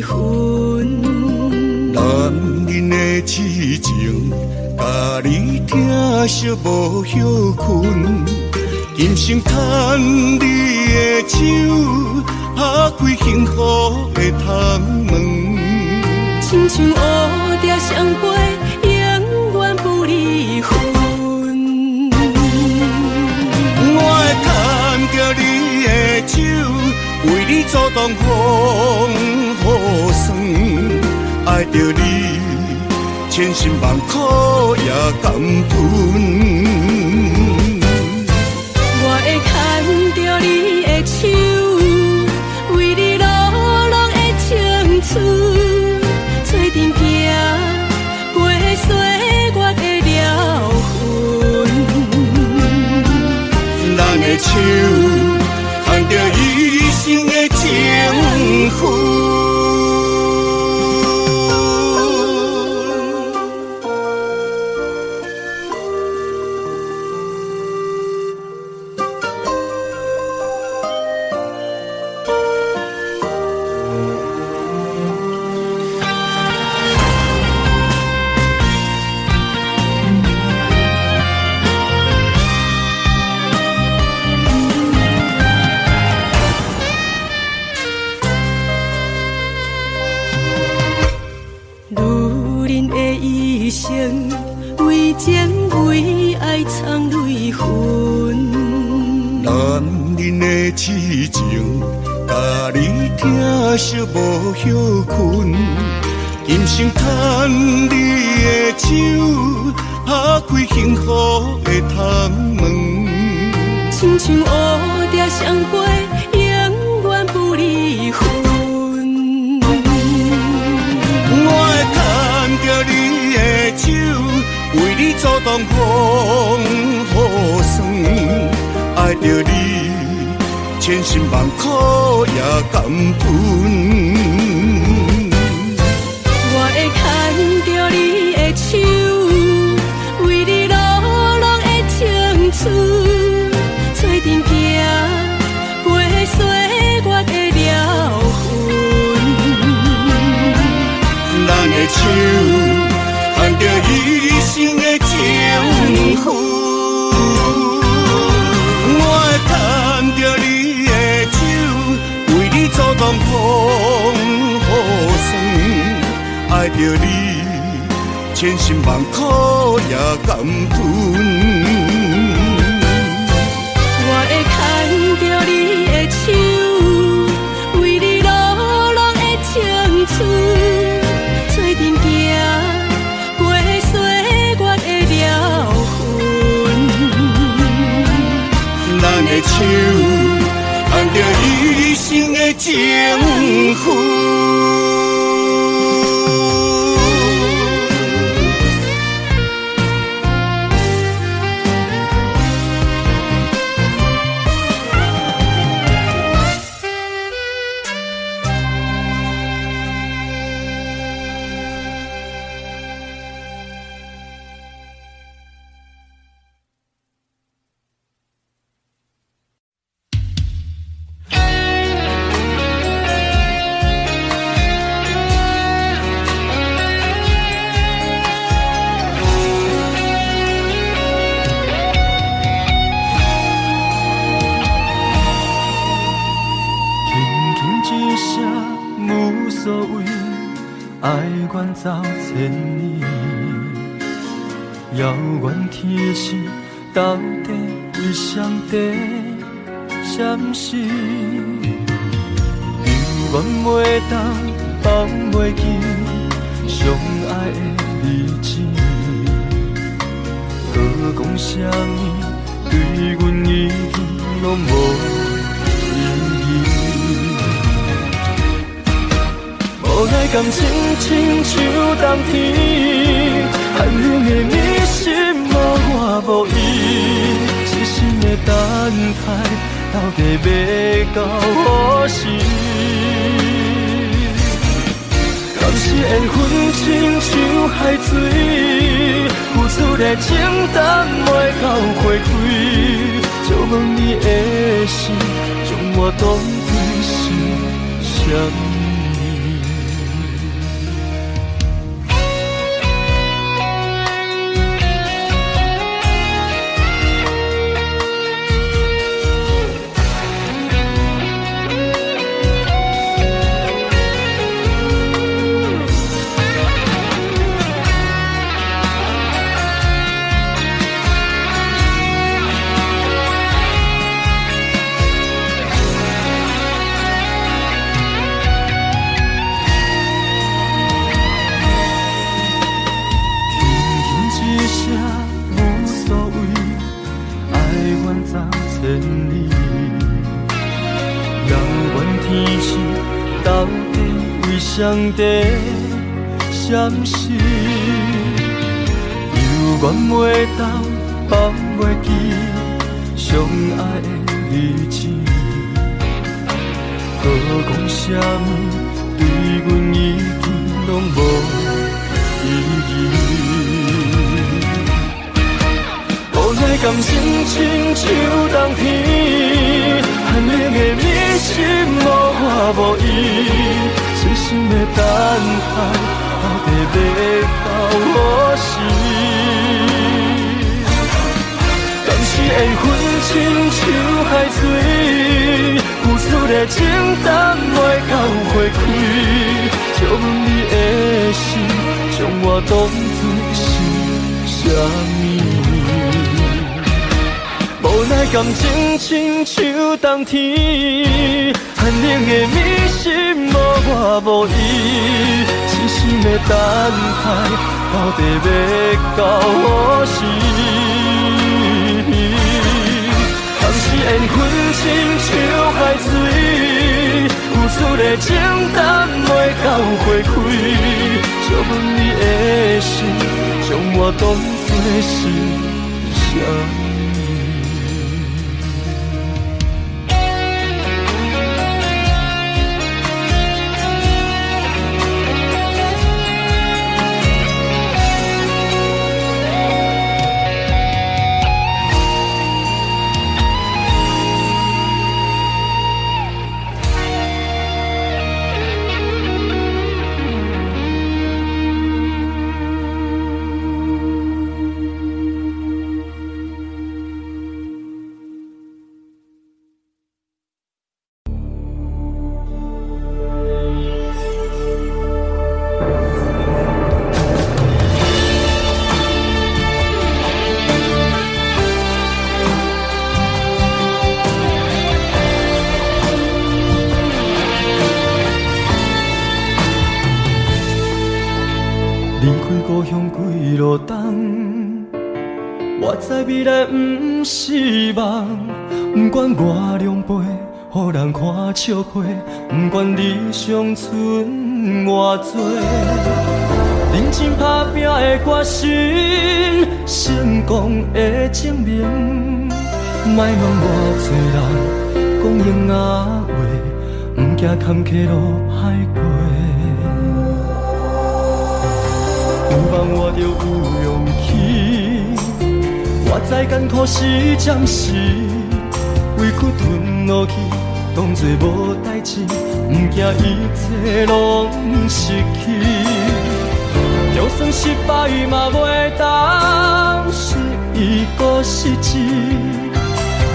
分。男人的痴情，甲你疼惜无歇困，今生牵你的手，打开幸福的窗门。亲像乌蝶相陪，永远不离分。我会牵着你的手，为你阻挡风雨霜，爱着你，千辛万苦也甘吞。我会牵着你的手，为你流浪的青春，做阵行，过岁月的疗痕。咱的手，牵着一生的情分。为情为爱藏泪痕，男人的痴情，甲你疼惜无歇困，今生牵你的手，打开幸福的窗门。亲像乌蝶相陪，永远不离分。我会牵着你的手，为你阻挡风雨霜，爱着你，千辛万苦也甘吞。我会牵着你的手，为你流浪的青春，做阵行，过岁月的疗痕。咱的手，牵着一生的情分。我会牵着你的手，为你阻挡风雨霜，爱着你，千辛万苦也甘吞。我会牵着你的手，为你流浪的青春，做阵行，过岁月的疗痕。咱的手，牵着一生的情分。走千里，遥远天星到底为上帝闪烁？犹原袂当放袂记相爱的日子，搁讲啥物对阮已经拢无意义。无爱感情亲像冬天，寒冷的你心无我无伊，一心的等待，到底要到何时？敢是缘分亲像海水，付出的情淡袂到回归，就问你的心，将我当作是啥物？上帝闪失，犹原袂当放袂记相爱的日子。好讲啥物，对阮已经拢无意义。无奈感情亲像冬天，寒冷的你心无我无依，痴心的等待，到底要到何时？敢是缘分亲像海水，付出的情淡袂到回馈，借问你的心，将我当作是啥物？无奈感情亲像冬天，寒冷的你心无我无依，痴心的等待，到底要到何时？当时缘分亲像海水，付出的情淡袂到回馈，借问你的心，将我当作是啥物？离开故乡几路东，我知未来不是梦。不管我两杯，予人看笑话，不管理想剩偌多，认真打拼的决心，成功的证明。莫问偌多人讲永仔话，不惊坎坷路歹过。有梦我就有勇气，我知艰苦是暂时，委屈吞落去，当作无代志，不惊一切拢失去。就算失败嘛袂当是一个失志，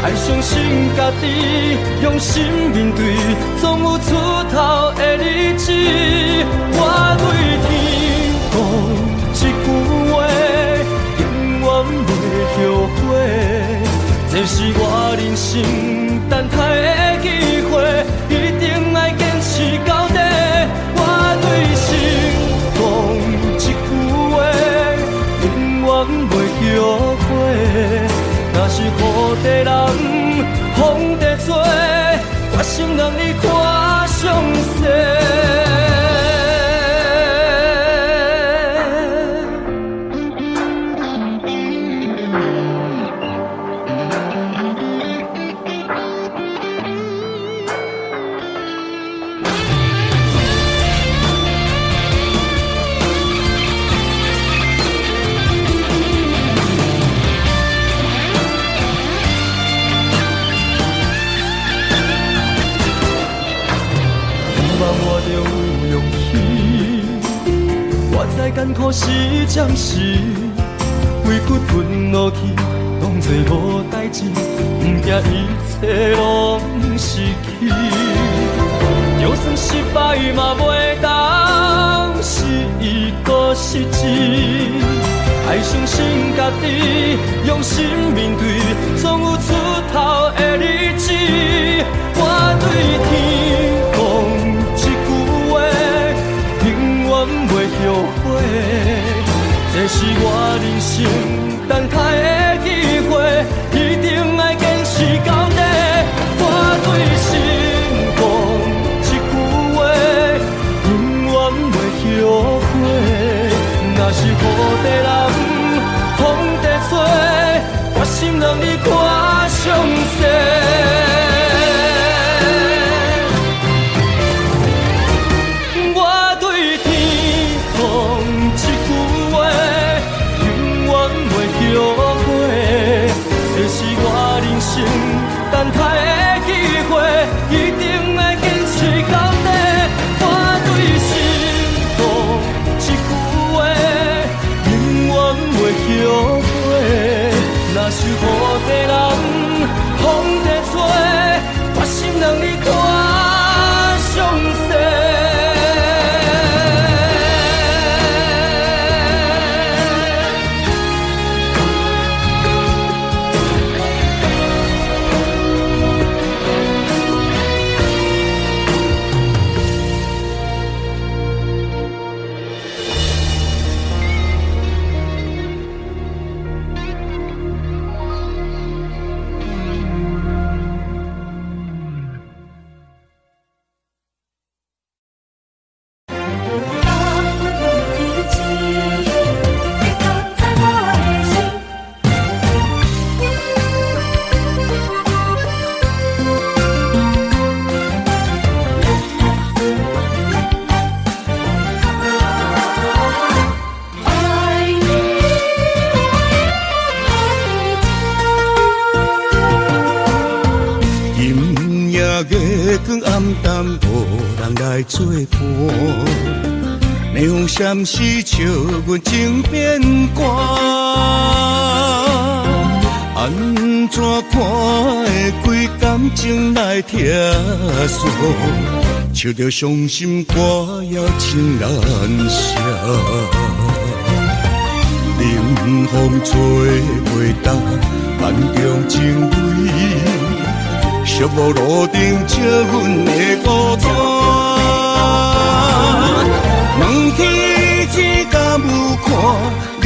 爱相信家己，用心面对，总有出头的日子。我对天讲一句话，永远袂后悔。这是我人生等待的机会，一定爱坚持到底。我对心讲一句话，永远袂后悔。若是雨地人，风地做，决心让你看上世。艰苦是暂时，委屈吞落去，当作无代志，不惊一切拢失去。就算失败嘛袂当是一个失志，爱相信家己，用心面对，总有出头的日子。我对天讲一句话，永远袂后悔。这是我人生等待的机会，一定爱坚持到底。我对心讲一句话，永远来作伴。霓虹闪烁，笑阮情变卦。安怎看会规感情来拆散？唱着伤心歌谣情难舍。冷风吹袂干，暗中情泪，寂寞路顶借阮的孤单。问天只敢有看你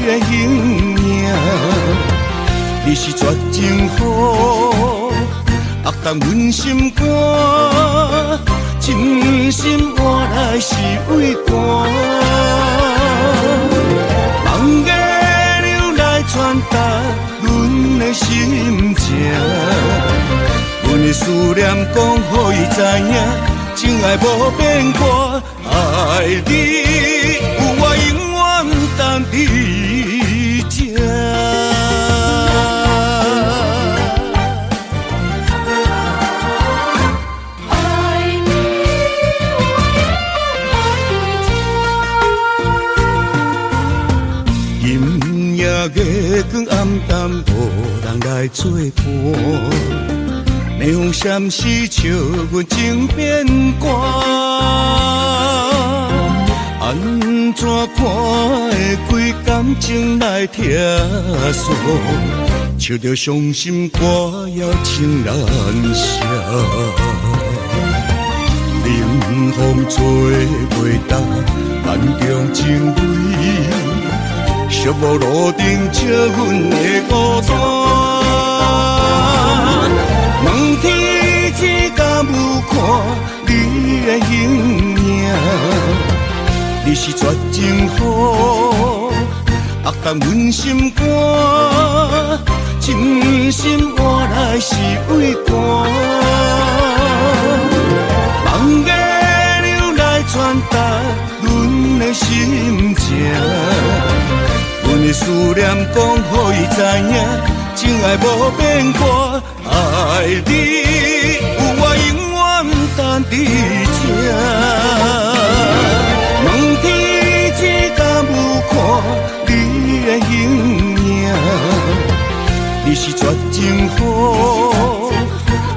的形影？你是绝情雨，压淡阮心肝，真心换来是畏寒。梦月流来传达阮的心情，阮的思念讲予伊知影，情爱无变卦，爱你有我永远等你这。月光暗淡，无人来作伴。霓虹闪烁，笑阮情变卦。安怎看会规感情来拆散？唱着伤心歌谣情难舍。冷风吹袂干，暗中情泪。寂寞路顶借阮的孤单，问天只敢有看你的形影？你是绝情雨，压淡阮心肝，真心换来是畏寒。梦月流来传达阮的心情。阮的思念讲予伊知影，情爱无变卦，爱你有我永远等你这。问天只敢有看你的形影？你是绝情雨，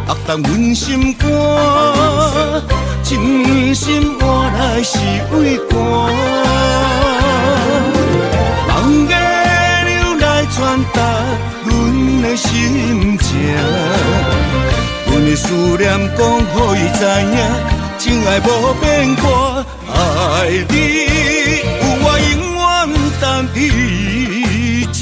压淡阮心肝，真心换来是畏寒。梦月流来传达阮的心情，阮的思念讲予伊知影，情爱无变卦，爱你有我永远等你这。